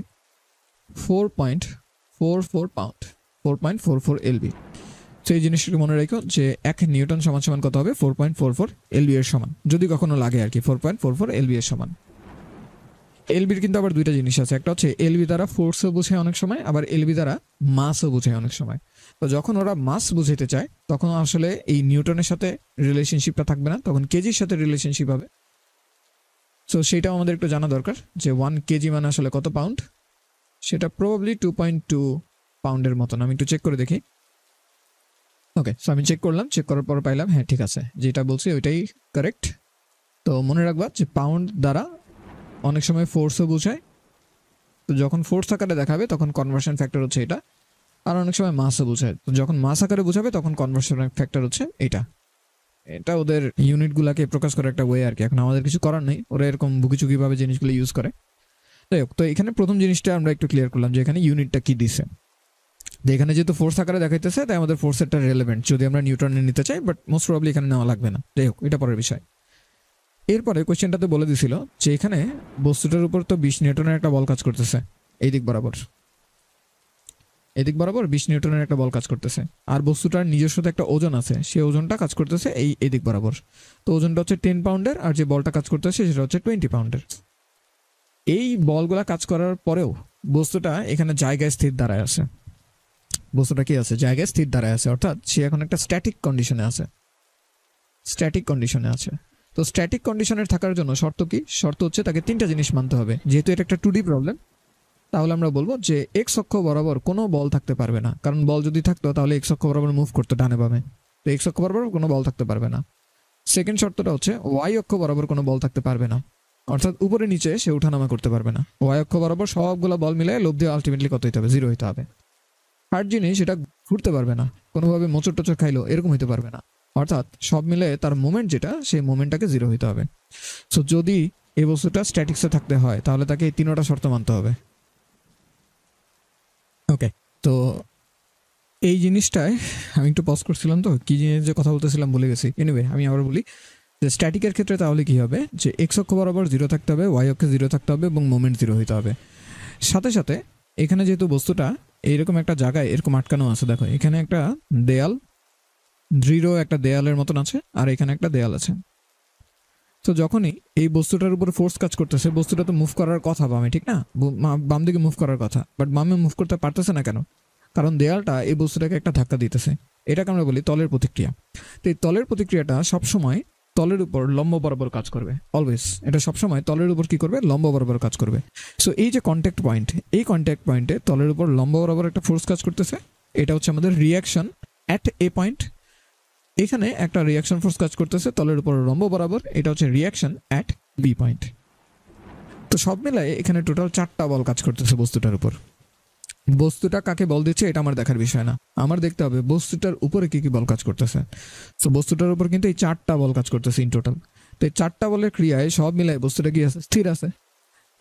4.44 পাউন্ড, 4.44 LB। তো এই জিনিসটাকে মনে রাখো যে 1 নিউটন সমান সমান কত হবে, 4.44 LB এর সমান, যদি কখনো লাগে আর কি, 4.44 LB এর সমান। এলবির কিন্তু আবার দুইটা জিনিস আছে, একটা হচ্ছে এলবি দ্বারা ফোর্সও বোঝায় অনেক সময়, আবার এলবি দ্বারা মাসও বোঝায় অনেক সময়। তো যখন ওরা মাস বুঝাইতে চায় তখন আসলে এই নিউটনের সাথে রিলেশনশিপটা থাকবে না, তখন কেজির সাথে রিলেশনশিপ হবে। সো সেটাও আমাদের একটু জানা দরকার যে 1 কেজি মানে আসলে কত পাউন্ড। সেটা প্রবাবলি 2.2 পাউন্ডের মতন। আমি একটু চেক করে দেখি। ওকে, সো আমি চেক করলাম, চেক করার পর পাইলাম হ্যাঁ ঠিক আছে, যেটা বলছি ওইটাই কারেক্ট। তো মনে রাখবা যে পাউন্ড দ্বারা অনেক সময় ফোর্সও বোঝায়, তো যখন ফোর্স আকারে দেখাবে তখন কনভার্সন ফ্যাক্টর হচ্ছে এটা। আর অনেক সময় মাসও বোঝায়, তো যখন মাস আকারে বোঝাবে তখন কনভার্সন ফ্যাক্টর হচ্ছে এটা। এটা ওদের ইউনিটগুলোকে প্রকাশ করার একটা ওয়ে আর কি। এখন আমাদের কিছু করার নেই, ওরা এরকম ভুকিচুকিভাবে জিনিসগুলো ইউজ করে। যাই হোক, তো এখানে প্রথম জিনিসটা আমরা একটু ক্লিয়ার করলাম যে এখানে ইউনিটটা কি দিছে। তো এখানে যেহেতু ফোর্স আকারে দেখাইতেছে তাই আমাদের ফোর্সেরটা রেলেভেন্ট যদি আমরা নিউটনে নিতে চাই, বাট মোস্ট প্রবাবলি এখানে নেওয়া লাগবে না। যাই হোক, এটা পরের বিষয়। এরপরে কোয়েশ্চেনটাতে বলে দিছিল যে এখানে বস্তুটার উপর তো 20 নিউটনের একটা বল কাজ করতেছে এই দিক বরাবর। এদিক বরাবর 20 নিউটনের একটা বল কাজ করতেছে, আর বস্তুটার নিজস্ব একটা ওজন আছে, সেই ওজনটা কাজ করতেছে এদিক বরাবর। তো ওজনটা হচ্ছে 10 পাউন্ডের, আর যে বলটা কাজ করতেছে সেটা হচ্ছে 20 পাউন্ডের। এই বলগুলা কাজ করার পরেও বস্তুটা এখানে জায়গায় স্থির দাঁড়ায় আছে। বস্তুটা কি আছে? জায়গায় স্থির দাঁড়ায় আছে, অর্থাৎ সে এখন একটা স্ট্যাটিক কন্ডিশনে আছে। স্ট্যাটিক কন্ডিশনে আছে। তো স্ট্যাটিক কন্ডিশনের থাকার জন্য শর্ত কি? শর্ত হচ্ছে তাকে 3টা জিনিস মানতে হবে। যেহেতু এটা একটা 2D প্রবলেম, তাহলে আমরা বলবো যে এক্স অক্ষ বরাবর কোনো বল থাকতে পারবে না, কারণ বল যদি থাকতো তাহলে এক্স অক্ষ বরাবর মুভ করতো ডানে বামে। তো এক্স অক্ষ বরাবর কোনো বল থাকতে পারবে না। সেকেন্ড শর্তটা হচ্ছে ওয়াই অক্ষ বরাবর কোনো বল থাকতে পারবে না, অর্থাৎ উপরে নিচে সে উঠানামা করতে পারবে না। ওয়াই অক্ষ বরাবর সবগুলো বল মিলে লোভ দিয়ে আলটিমেটলি কত হইতে হবে? 0 হইতে হবে। থার্ড জিনিস, এটা ঘুরতে পারবে না, কোনোভাবে মোচড় টোচর খাইলো এরকম হইতে পারবে না, অর্থাৎ সব মিলে তার মোমেন্ট যেটা, সেই মোমেন্টটাকে 0 হইতে হবে। সো যদি এই বস্তুটা স্ট্যাটিক্সে থাকতে হয় তাহলে তাকে এই 3টা শর্ত মানতে হবে। ওকে, তো এই জিনিসটায় আমি একটু পজ করছিলাম, তো কি জিনিস যে কথা বলতেছিলাম ভুলে গেছি। এনিওয়ে আমি আবার বলি যে স্ট্যাটিকের ক্ষেত্রে তাহলে কি হবে, যে এক্স অক্ষ বরাবর 0 থাকতে হবে, ওয়াই অক্ষে 0 থাকতে হবে এবং মোমেন্ট 0 হইতে হবে। সাথে সাথে এখানে যেহেতু বস্তুটা এইরকম একটা জায়গায় এরকম আটকানো আছে, দেখো এখানে একটা দেয়াল, দৃঢ় একটা দেয়ালের মতন আছে, আর এখানে একটা দেয়াল আছে। তো যখনই এই বস্তুটার উপর ফোর্স কাজ করতেছে, বস্তুটা তো মুভ করার কথা বামে, ঠিক না? বাম দিকে মুভ করার কথা, বাট বামে মুভ করতে পারতেছে না কেন? কারণ দেয়ালটা এই বস্তুটাকে একটা ধাক্কা দিতেছে। এটাকে আমরা বলি তলের প্রতিক্রিয়া। তো এই তলের প্রতিক্রিয়াটা সবসময় তলের উপর লম্ব বরাবর কাজ করবে, অলওয়েজ। এটা সবসময় তলের উপর কি করবে? লম্ব বরাবর কাজ করবে। সো এই যে কন্ট্যাক্ট পয়েন্ট, এই কন্ট্যাক্ট পয়েন্টে তলের উপর লম্ব বরাবর একটা ফোর্স কাজ করতেছে। এটা হচ্ছে আমাদের রিয়াকশন অ্যাট এ পয়েন্ট। এখানে একটা রিয়াকশন ফোর্স কাজ করতেছে তলের উপর লম্ব বরাবর, এটা হচ্ছে রিয়াকশন অ্যাট বি পয়েন্ট। তো সব মিলায়ে এখানে টোটাল 4টা বল কাজ করতেছে বস্তুটার উপর। বস্তুটা কাকে বল দিচ্ছে এটা আমার দেখার বিষয় না, আমার দেখতে হবে বস্তুটার উপরে কি কি বল কাজ করতেছে। তো বস্তুটার উপর কিন্তু এই 4টা বল কাজ করতেছে ইন টোটাল। তো এই 4টা বলের ক্রিয়ায় সব মিলায় বস্তুটা কি আছে? স্থির আছে।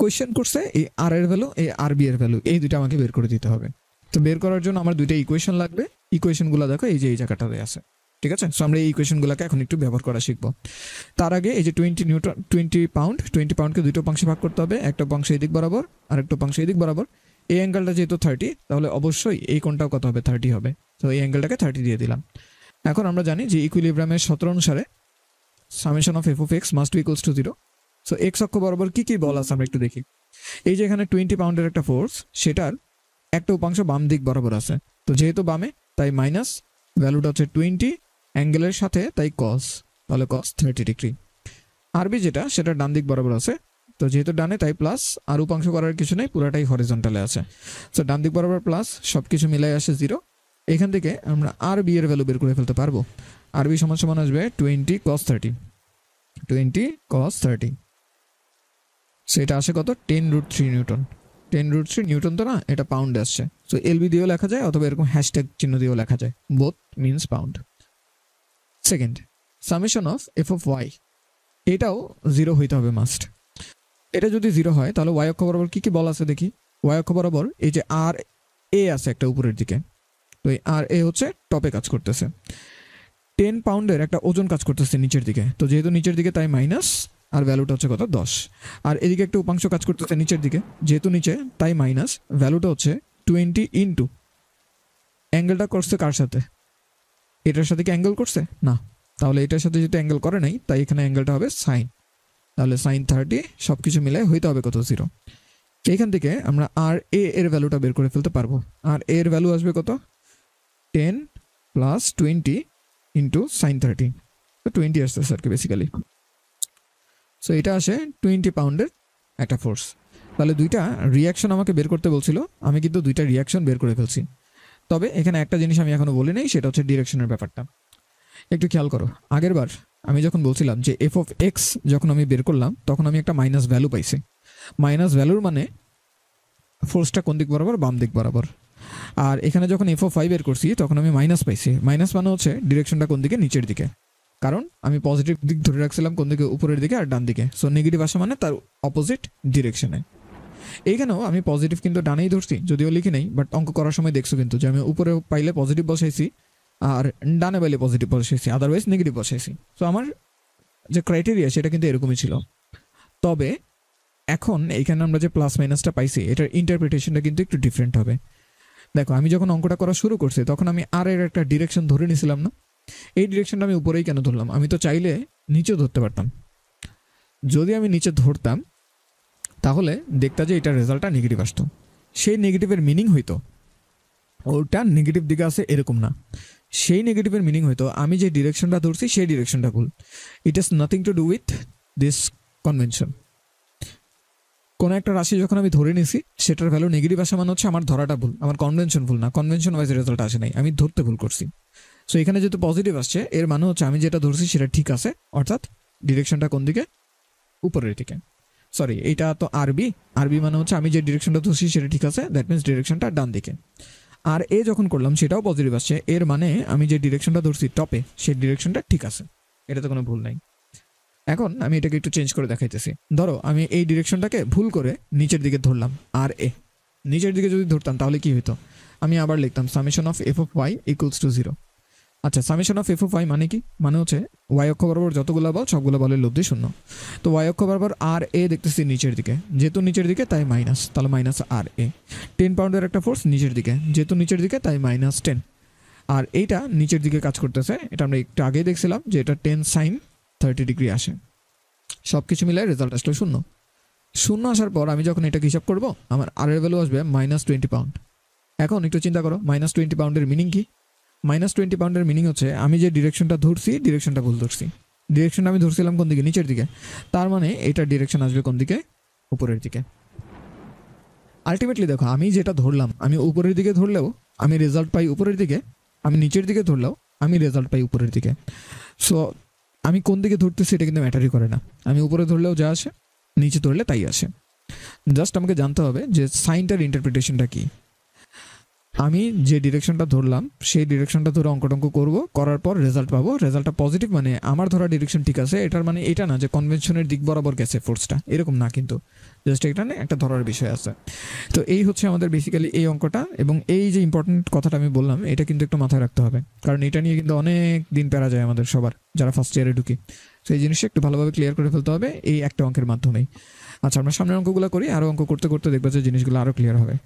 কোয়েশ্চেন করছে এই আর এর ভ্যালু, এই আর বি এর ভ্যালু, এই দুইটা আমাকে বের করে দিতে হবে। তো বের করার জন্য আমার দুইটা ইকুয়েশন লাগবে। ইকুয়েশনগুলো দেখো এই যে এই জায়গাটাতে আছে, ঠিক আছে? সো আমরা এই ইকুয়েশনগুলোকে এখন একটু ব্যবহার করা শিখবো। তার আগে এই যে 20 পাউন্ডকে দুটো অংশে ভাগ করতে হবে, একটা অংশ এদিক বরাবর আর একটা অংশ এদিক বরাবর। এই অ্যাঙ্গেলটা যেহেতু 30, তাহলে অবশ্যই এই কোণটাও কত হবে? 30 হবে। তো এই অ্যাঙ্গেলটাকে 30 দিয়ে দিলাম। এখন আমরা জানি যে ইকুইলিব্রিয়ামের সূত্র অনুসারে summation of F of x must be equals to 0। So x অক্ষ বরাবর কি কি বল আছে আমরা একটু দেখি। এই যে এখানে 20 পাউন্ডের একটা ফোর্স, সেটার একটা উপাংশ বাম দিক বরাবর আছে। তো যেহেতু বামে তাই মাইনাস, ভ্যালুটা হচ্ছে 20, অ্যাঙ্গেলের সাথে তাই কস, তাহলে কস 30 ডিগ্রি। আরবি যেটা সেটা ডান দিক বরাবর আছে, তো যেহেতু ডানে তাই প্লাস, আর উপাংশ করার কিছু নেই, পুরাটাই হরিজন্টালে আছে। সো ডান দিক বরাবর প্লাস, সব কিছু মিলাই আসে 0। এখান থেকে আমরা আর বি এর ভ্যালু বের করে ফেলতে পারবো। আরবি সমান সমান আসবে 20 cos 30। 20 cos 30, সেটা আসে কত? 10√3 নিউটন। 10√3 নিউটন তো না, এটা পাউন্ডে আসছে। সো এলবি দিয়েও লেখা যায়, অথবা এরকম হ্যাশট্যাগ চিহ্ন দিয়েও লেখা যায়, both means pound. Second, summation of F of Y, এটাও 0 হইতে হবে মাস্ট। এটা যদি 0 হয় তাহলে ওয়াই অক্ষ বরাবর কি কি বল আছে দেখি। ওয়াই অক্ষ বরাবর এই যে আর এ আছে একটা উপরের দিকে, তো এই আর এ হচ্ছে টপে কাজ করতেছে। 10 পাউন্ডের একটা ওজন কাজ করতেছে নিচের দিকে, তো যেহেতু নিচের দিকে তাই মাইনাস, আর ভ্যালুটা হচ্ছে কত? 10। আর এদিকে একটা উপাংশ কাজ করতেছে নিচের দিকে, যেহেতু নিচে তাই মাইনাস, ভ্যালুটা হচ্ছে 20 ইন্টু অ্যাঙ্গেলটা করছে কার সাথে? এটার সাথে কি অ্যাঙ্গেল করছে? না, তাহলে এটার সাথে যেহেতু অ্যাঙ্গেল করে নাই তাই এখানে অ্যাঙ্গেলটা হবে সাইন, তাহলে সাইন 30, সব কিছু মিলে হইতে হবে কত? 0। এইখান থেকে আমরা আর এ এর ভ্যালুটা বের করে ফেলতে পারবো। আর এর ভ্যালু আসবে কত? 10 প্লাস 20 ইন্টু সাইন 30, তো 20 আসছে আর কি বেসিক্যালি। সো এটা আসে 20 পাউন্ডের একটা ফোর্স। তাহলে দুইটা রিয়াকশন আমাকে বের করতে বলছিল, আমি কিন্তু দুইটা রিয়াকশন বের করে ফেলছি। তবে এখানে একটা জিনিস আমি এখনো বলি নাই, সেটা হচ্ছে ডিরেকশনের ব্যাপারটা। একটু খেয়াল করো, আগের বার আমি যখন বলছিলাম যে এফ অফ এক্স যখন আমি বের করলাম তখন আমি একটা মাইনাস ভ্যালু পাইছি। মাইনাস ভ্যালুর মানে ফোর্সটা কোন দিক বরাবর? বাম দিক বরাবর। আর এখানে যখন এফ অফ ওয়াই বের করছি তখন আমি মাইনাস পাইছি। মাইনাস মানে হচ্ছে ডিরেকশনটা কোন দিকে? নিচের দিকে, কারণ আমি পজিটিভ দিক ধরে রাখছিলাম কোন দিকে? উপরের দিকে আর ডান দিকে। সো নেগেটিভ আসা মানে তার অপোজিট ডিরেকশনে। এইখানেও আমি পজিটিভ কিন্তু ডানেই ধরছি, যদিও লিখি নেই, বাট অঙ্ক করার সময় দেখছো কিন্তু যে আমি উপরে পাইলে পজিটিভ বসাইছি আর ডানে পাইলে পজিটিভ বসাইছি, আদারওয়াইজ নেগেটিভ বসাইছি। সো আমার যে ক্রাইটেরিয়া সেটা কিন্তু এরকমই ছিল। তবে এখন এইখানে আমরা যে প্লাস মাইনাসটা পাইছি এটার ইন্টারপ্রিটেশনটা কিন্তু একটু ডিফারেন্ট হবে। দেখো আমি যখন অঙ্কটা করা শুরু করছি তখন আমি আর এর একটা ডিরেকশন ধরে নিয়েছিলাম না? এই ডিরেকশনটা আমি উপরেই কেন ধরলাম? আমি তো চাইলে নিচেও ধরতে পারতাম। যদি আমি নিচে ধরতাম তাহলে দেখতা যে এটার রেজাল্টটা নেগেটিভ আসতো। সেই নেগেটিভের মিনিং হইতো ওটা নেগেটিভ দিকে আসে এরকম না, সেই নেগেটিভের মিনিং হইতো আমি যে ডিরেকশনটা ধরছি সেই ডিরেকশনটা ভুল। It has nothing to do with this convention. কোনো একটা রাশি যখন আমি ধরে নিছি সেটার ভ্যালু নেগেটিভ আসা মানে হচ্ছে আমার ধরাটা ভুল, আমার কনভেনশন ভুল না, কনভেনশন ওয়াইজ রেজাল্ট আসে নাই, আমি ধরতে ভুল করছি। সো এখানে যেহেতু পজিটিভ আসছে এর মানে হচ্ছে আমি যেটা ধরছি সেটা ঠিক আছে, অর্থাৎ ডিরেকশনটা কোন দিকে? উপরের দিকে। সরি, এটা তো আরবি, আরবি মানে হচ্ছে আমি যে ডিরেকশনটা ধরছি সেটা ঠিক আছে, দ্যাট মিনস ডিরেকশনটা ডান দিকে। আর এ যখন করলাম সেটাও পজিটিভ আসছে, এর মানে আমি যে ডিরেকশনটা ধরছি টপে সেই ডিরেকশনটা ঠিক আছে, এটাতে কোনো ভুল নাই। এখন আমি এটাকে একটু চেঞ্জ করে দেখাইতেছি। ধরো আমি এই ডিরেকশনটাকে ভুল করে নিচের দিকে ধরলাম, আর এ নিচের দিকে যদি ধরতাম তাহলে কি হতো? আমি আবার লিখতাম summation of F of Y equals to 0। আচ্ছা, summation of F of Y মানে কি? মানে হচ্ছে ওয়াই অক্ষ বরাবর যতগুলো বল সবগুলো বলের লব্ধি 0। তো ওয়াই অক্ষ বরাবর আর এ দেখতেছি নিচের দিকে, যেহেতু নিচের দিকে তাই মাইনাস, তাহলে মাইনাস আর এ। 10 পাউন্ডের একটা ফোর্স নিচের দিকে, যেহেতু নিচের দিকে তাই -10। আর এইটা নিচের দিকে কাজ করতেছে, এটা আমরা একটু আগেই দেখছিলাম যে এটা 10 সাইন 30 ডিগ্রি আসে। সব কিছু মিলে রেজাল্ট আসলো 0। 0 আসার পর আমি যখন এটাকে হিসাব করবো আমার আর এর ভ্যালু আসবে -20 পাউন্ড। এখন একটু চিন্তা করো -20 পাউন্ডের মিনিং কি? -20 পাউন্ডের মিনিং হচ্ছে আমি যে ডিরেকশনটা ধরছি ডিরেকশনটা ভুল ধরছি। ডিরেকশনটা আমি ধরছিলাম কোন দিকে? নিচের দিকে। তার মানে এটার ডিরেকশন আসবে কোন দিকে? উপরের দিকে। আলটিমেটলি দেখো আমি যেটা ধরলাম, আমি উপরের দিকে ধরলেও আমি রেজাল্ট পাই উপরের দিকে, আমি নিচের দিকে ধরলেও আমি রেজাল্ট পাই উপরের দিকে। সো আমি কোন দিকে ধরতেছি এটা কিন্তু ম্যাটারই করে না, আমি উপরে ধরলেও যা আসে নিচে ধরলে তাই আসে। জাস্ট আমাকে জানতে হবে যে সাইনটার ইন্টারপ্রিটেশনটা কি। আমি যে ডিরেকশনটা ধরলাম সেই ডিরেকশনটা ধরে অঙ্কটঙ্ক করব, করার পর রেজাল্ট পাবো, রেজাল্টটা পজিটিভ মানে আমার ধরা ডিরেকশন ঠিক আছে, এটার মানে এটা না যে কনভেনশনের দিক বরাবর গেছে ফোর্সটা, এরকম না, কিন্তু জাস্ট এখানে একটা ধরার বিষয় আছে। তো এই হচ্ছে আমাদের বেসিক্যালি এই অঙ্কটা, এবং এই যে ইম্পর্টেন্ট কথাটা আমি বললাম এটা কিন্তু একটু মাথায় রাখতে হবে, কারণ এটা নিয়ে কিন্তু অনেক দিন প্যারা যায় আমাদের সবার যারা ফার্স্ট ইয়ারে ঢুকি। তো এই জিনিসটা একটু ভালোভাবে ক্লিয়ার করে ফেলতে হবে এই একটা অঙ্কের মাধ্যমেই। আচ্ছা, আমরা সামনের অঙ্কগুলো করি, আরও অঙ্ক করতে করতে দেখবো যে জিনিসগুলো আরও ক্লিয়ার হবে।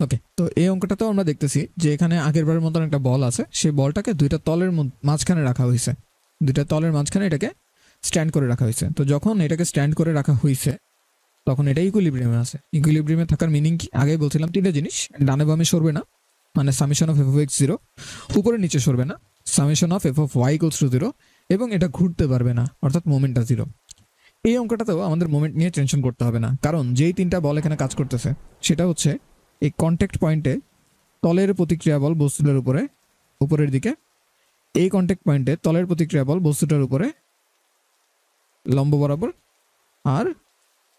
ওকে, তো এই অঙ্কটাতেও আমরা দেখতেছি যে এখানে আগের বারের মতন একটা বল আছে, সেই বলটাকে দুইটা তলের মাঝখানে রাখা হয়েছে, দুইটা তলের মাঝখানে এটাকে স্ট্যান্ড করে রাখা হয়েছে। তো যখন এটাকে স্ট্যান্ড করে রাখা হয়েছে তখন এটা ইকুইলিব্রিয়ামে আছে। ইকুইলিব্রিয়ামে থাকার মিনিং কি? আগেই বলছিলাম তিনটা জিনিস, ডানে বামে সরবে না মানে summation of F of X 0, উপরে নিচে সরবে না summation of F of Y equals to 0, এবং এটা ঘুরতে পারবে না অর্থাৎ মোমেন্টটা 0। এই অঙ্কটাতেও আমাদের মোমেন্ট নিয়ে টেনশন করতে হবে না, কারণ যেই তিনটা বল এখানে কাজ করতেছে সেটা হচ্ছে এই কন্ট্যাক্ট পয়েন্টে তলের প্রতিক্রিয়া বল বস্তুটার উপরে উপরের দিকে, এই কন্ট্যাক্ট পয়েন্টে তলের প্রতিক্রিয়া বল বস্তুটার উপরে লম্ব বরাবর, আর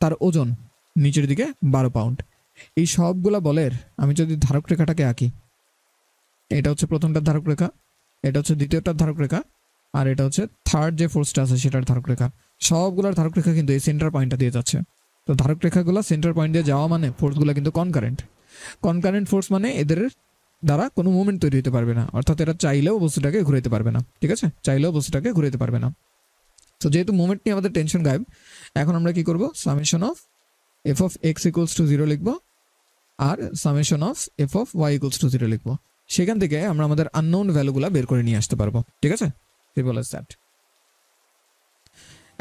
তার ওজন নিচের দিকে 12 পাউন্ড। এই সবগুলা বলের আমি যদি ধারক রেখাটাকে আঁকি, এটা হচ্ছে প্রথমটার ধারক রেখা, এটা হচ্ছে দ্বিতীয়টার ধারক রেখা, আর এটা হচ্ছে থার্ড যে ফোর্সটা আছে সেটার ধারক রেখা। সবগুলোর ধারক রেখা কিন্তু এই সেন্টার পয়েন্টটা দিয়ে যাচ্ছে। তো ধারক রেখাগুলো সেন্টার পয়েন্ট দিয়ে যাওয়া মানে ফোর্সগুলো কিন্তু কনকারেন্ট। কনকারেন্ট ফোর্স মানে এদের দ্বারা কোনো মুভমেন্ট তৈরি হতে পারবে না, অর্থাৎ এরা চাইলেও বস্তুটাকে ঘুরাইতে পারবে না। ঠিক আছে, চাইলেও বস্তুটাকে ঘুরাইতে পারবে না। তো যেহেতু মুভমেন্ট নিয়ে আমাদের টেনশন গায়েব, এখন আমরা কি করব? Summation of F of X equals to 0 লিখবো, আর summation of F of Y equals to 0 লিখবো। সেখান থেকে আমরা আমাদের আননোন ভ্যালুগুলো বের করে নিয়ে আসতে পারবো। ঠিক আছে, সিম্পল অ্যাজ দ্যাট।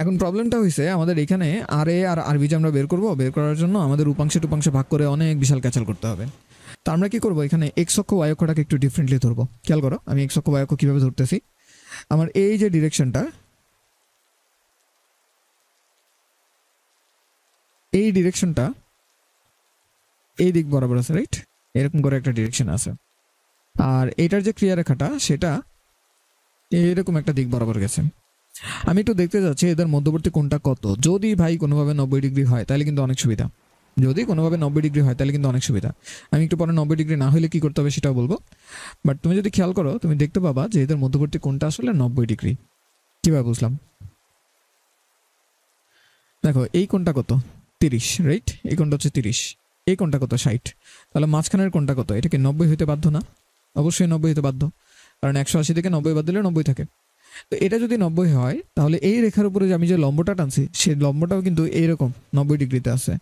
এখন প্রবলেমটা হয়েছে আমাদের এখানে আর এ আর আরবি যে আমরা বের করবো, বের করার জন্য আমাদের উপাংশে টুপাংশে ভাগ করে অনেক বিশাল ক্যাচাল করতে হবে। তো আমরা কি করবো, এখানে এক্স অক্ষ ওয়াই অক্ষটাকে একটু ডিফারেন্টলি ধরবো। খেয়াল করো আমি এক্স অক্ষ ওয়াই অক্ষ কীভাবে ধরতেছি। আমার এই যে ডিরেকশনটা, এই ডিরেকশনটা এই দিক বরাবর আছে, রাইট? এরকম করে একটা ডিরেকশন আছে, আর এটার যে ক্রিয়ারেখাটা সেটা এরকম একটা দিক বরাবর গেছে। আমি একটু দেখতে যাচ্ছি এদের মধ্যবর্তী কোণটা কত। যদি ভাই কোনোভাবে 90 ডিগ্রি হয় তাহলে কিন্তু অনেক সুবিধা, যদি কোনোভাবে 90 ডিগ্রি হয় তাহলে কিন্তু অনেক সুবিধা। আমি একটু পরে 90 ডিগ্রি না হলে কি করতে হবে সেটাও বলবো, বাট তুমি যদি খেয়াল করো তুমি দেখতে পাবা যে এদের মধ্যবর্তী কোণটা আসলে 90 ডিগ্রি। কীভাবে বুঝলাম? দেখো এই কোণটা কত? 30, রাইট? এই কোণটা হচ্ছে 30, এই কোণটা কত? 60। তাহলে মাঝখানের কোণটা কত? এটা কি 90 হইতে বাধ্য না? অবশ্যই 90 হইতে বাধ্য, কারণ 180 থেকে 90 বাদ দিলে 90 থাকে। তো এটা যদি 90 হয় তাহলে এই রেখার উপরে যে আমি যে লম্বটা টানছি সেই লম্বটাও কিন্তু এইরকম 90 ডিগ্রিতে আছে।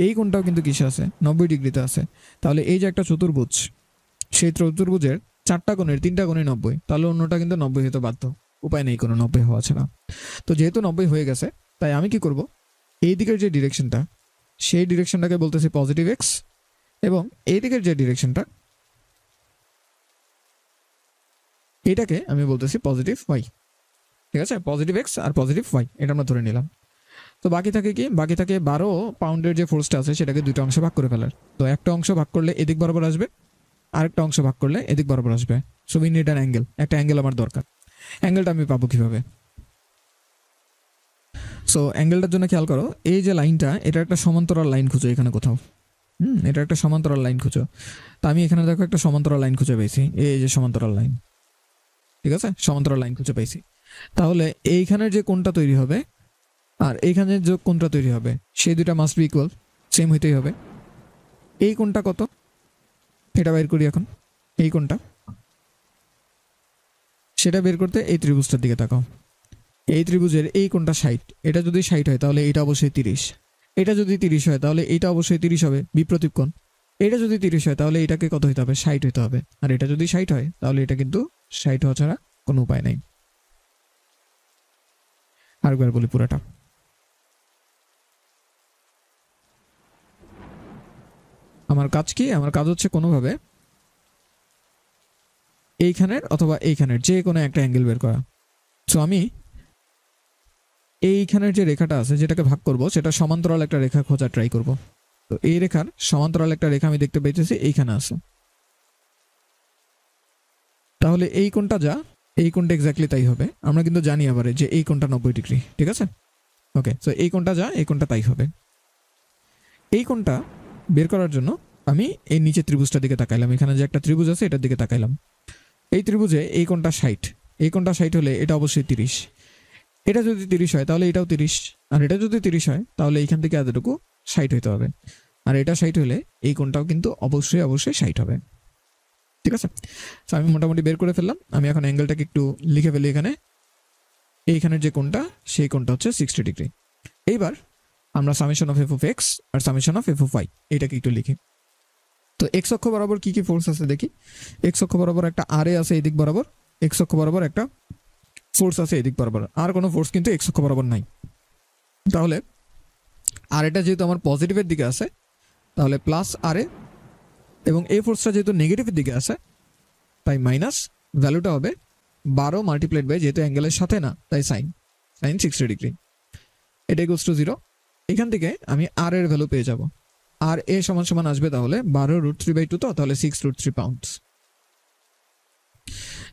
এই কোণটাও কিন্তু কিসে আছে, 90 ডিগ্রিতে আছে। তাহলে এই যে একটা চতুর্ভুজ, সেই চতুর্ভুজের 4টা কোণের 3টা কোণে 90, তাহলে অন্যটা কিন্তু 90 হতে বাধ্য, উপায় নেই কোনো 90 হওয়া ছাড়া। তো যেহেতু 90 হয়ে গেছে, তাই আমি কি করব, এই দিকের যে ডিরেকশনটা, সেই ডিরেকশনটাকে বলতেছি পজিটিভ এক্স, এবং এই দিকের যে ডিরেকশনটা, এটাকে আমি বলতেছি পজিটিভ ওয়াই। ঠিক আছে, পজিটিভ এক্স আর পজিটিভ ওয়াই, এটা আমরা ধরে নিলাম। তো বাকি থাকে কি, বাকি থাকে 12 পাউন্ডের যে ফোর্সটা আছে সেটাকে দুটো অংশে ভাগ করে ফেলার। তো একটা অংশ ভাগ করলে এদিক বরাবর আসবে, আরেকটা অংশ ভাগ করলে এদিক বরাবর আসবে। So we need an angle, একটা অ্যাঙ্গেল আমার দরকার। অ্যাঙ্গেলটা আমি পাবো কিভাবে? সো অ্যাঙ্গেলটার জন্য খেয়াল করো, এই যে লাইনটা, এটা একটা সমান্তরাল লাইন খুঁজো এখানে কোথাও। এটা একটা সমান্তরাল লাইন খুঁজো। তো আমি এখানে দেখো একটা সমান্তরাল লাইন খুঁজে পেয়েছি, এই যে সমান্তরাল লাইন। ঠিক আছে, সমান্তরাল লাইন খুঁজে পেয়েছি। তাহলে এইখানের যে কোণটা তৈরি হবে আর এইখানে যে কোণটা তৈরি হবে, সেই দুটা মাস্ট বি ইকুয়াল, সেম হইতেই হবে। এই কোণটা কত, এটা বের করি এখন। এই কোণটা, সেটা বের করতে এই ত্রিভুজটার দিকে তাকাও। এই ত্রিভুজের এই কোণটা 60, এটা যদি 60 হয় তাহলে এটা অবশ্যই 30, এটা যদি 30 হয় তাহলে এটা অবশ্যই 30 হবে, বিপ্রতীপ কোণ। এটা যদি 30 হয় তাহলে এটাকে কত হইতে হবে, 60 হইতে হবে। আর এটা যদি 60 হয় তাহলে এটা কিন্তু 60 হওয়া ছাড়া কোনো উপায় নেই। আরেকবার বলি পুরাটা। আমার কাজ কি, আমার কাজ হচ্ছে কোনোভাবে এইখানের অথবা এইখানের যে কোনো একটা অ্যাঙ্গেল বের করা। সো আমি এইখানের যে রেখাটা আছে যেটাকে ভাগ করব, সেটা সমান্তরাল একটা রেখা খোঁজার ট্রাই করব। তো এই রেখার সমান্তরাল একটা রেখা আমি দেখতে পেয়েছি এইখানে আছে। তাহলে এই কোণটা যা, এই কোণটা এক্স্যাক্টলি তাই হবে। আমরা কিন্তু জানি আবারে যে এই কোণটা 90 ডিগ্রি। ঠিক আছে, ওকে। সো এই কোণটা যা, এই কোণটা তাই হবে। এই কোণটা বের করার জন্য আমি এই নিচে ত্রিভুজটার দিকে তাকাইলাম। এখানে যে একটা ত্রিভুজ আছে এটার দিকে তাকাইলাম। এই ত্রিভুজে এই কোণটা 60, এই কোণটা 60 হলে এটা অবশ্যই 30। এটা যদি 30 হয় তাহলে এটাও 30, আর এটা যদি 30 হয় তাহলে এইখান থেকে এতটুকু 60 হইতে হবে। আর এটা 60 হলে এই কোণটাও কিন্তু অবশ্যই অবশ্যই 60 হবে। ঠিক আছে, তো আমি মোটামুটি বের করে ফেললাম। আমি এখন অ্যাঙ্গেলটাকে একটু লিখে ফেলি এখানে। এইখানের যে কোণটা, সেই কোণটা হচ্ছে 60 ডিগ্রি। এইবার আমরা summation of F of X আর summation of F of Y এটাকে একটু লিখি। তো এক্স অক্ষ বরাবর কি কি ফোর্স আছে দেখি। এক্স অক্ষ বরাবর একটা আর এ আছে এদিক বরাবর, এক্স অক্ষ বরাবর একটা ফোর্স আছে এদিক বরাবর, আর কোনো ফোর্স কিন্তু এক্স অক্ষ বরাবর নাই। তাহলে আর এটা যেহেতু আমার পজিটিভের দিকে আছে তাহলে প্লাস আর এ, এবং এই ফোর্সটা যেহেতু নেগেটিভের দিকে আছে তাই মাইনাস, ভ্যালুটা হবে 12 মাল্টিপ্লাইড বাই, যেহেতু অ্যাঙ্গেলের সাথে না তাই সাইন 60 ডিগ্রি। এটা ইকুয়ালস টু 0। এখান থেকে আমি আর এর ভ্যালু পেয়ে যাব। আর এ সমান সমান আসবে তাহলে 12√3/2, তো তাহলে 6√3 পাউন্ডস।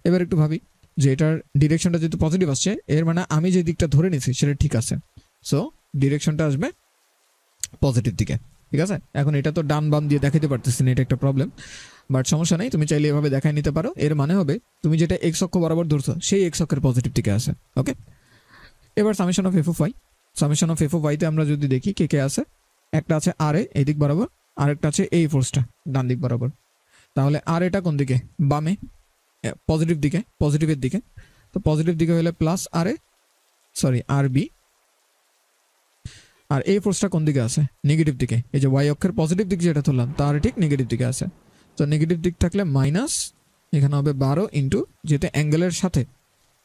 এবার একটু ভাবি যে এটার ডিরেকশনটা যেহেতু পজিটিভ আসছে, এর মানে আমি যে দিকটা ধরে নিয়েছি সেটা ঠিক আছে। সো ডিরেকশনটা আসবে পজিটিভ দিকে। ঠিক আছে, এখন এটা তো ডান বাম দিয়ে দেখাতে পারতেছি না, এটা একটা প্রবলেম, বাট সমস্যা নাই, তুমি চাইলে এভাবে দেখাই নিতে পারো। এর মানে হবে তুমি যেটা এক্স অক্ষ বরাবর ধরছো সেই এক্স অক্ষের পজিটিভ দিকে আছে। ওকে, এবার summation of F of Y. Summation of F of ওয়াইতে আমরা যদি দেখি কে কে আছে, একটা আছে আর এ এই দিক বরাবর, আরেকটা আছে এই ফোর্সটা ডান দিক বরাবর। তাহলে আর এটা কোন দিকে, বামে, পজিটিভ দিকে, পজিটিভের দিকে। তো পজিটিভ দিকে হলে প্লাস আর এ, সরি আর বি। আর এই ফোর্সটা কোন দিকে আছে, নেগেটিভ দিকে। এই যে ওয়াই অক্ষের পজিটিভ দিক যেটা ধরলাম তার ঠিক নেগেটিভ দিকে আছে। তো নেগেটিভ দিক থাকলে মাইনাস, এখানে হবে 12 ইন্টু, যেতে অ্যাঙ্গেলের সাথে,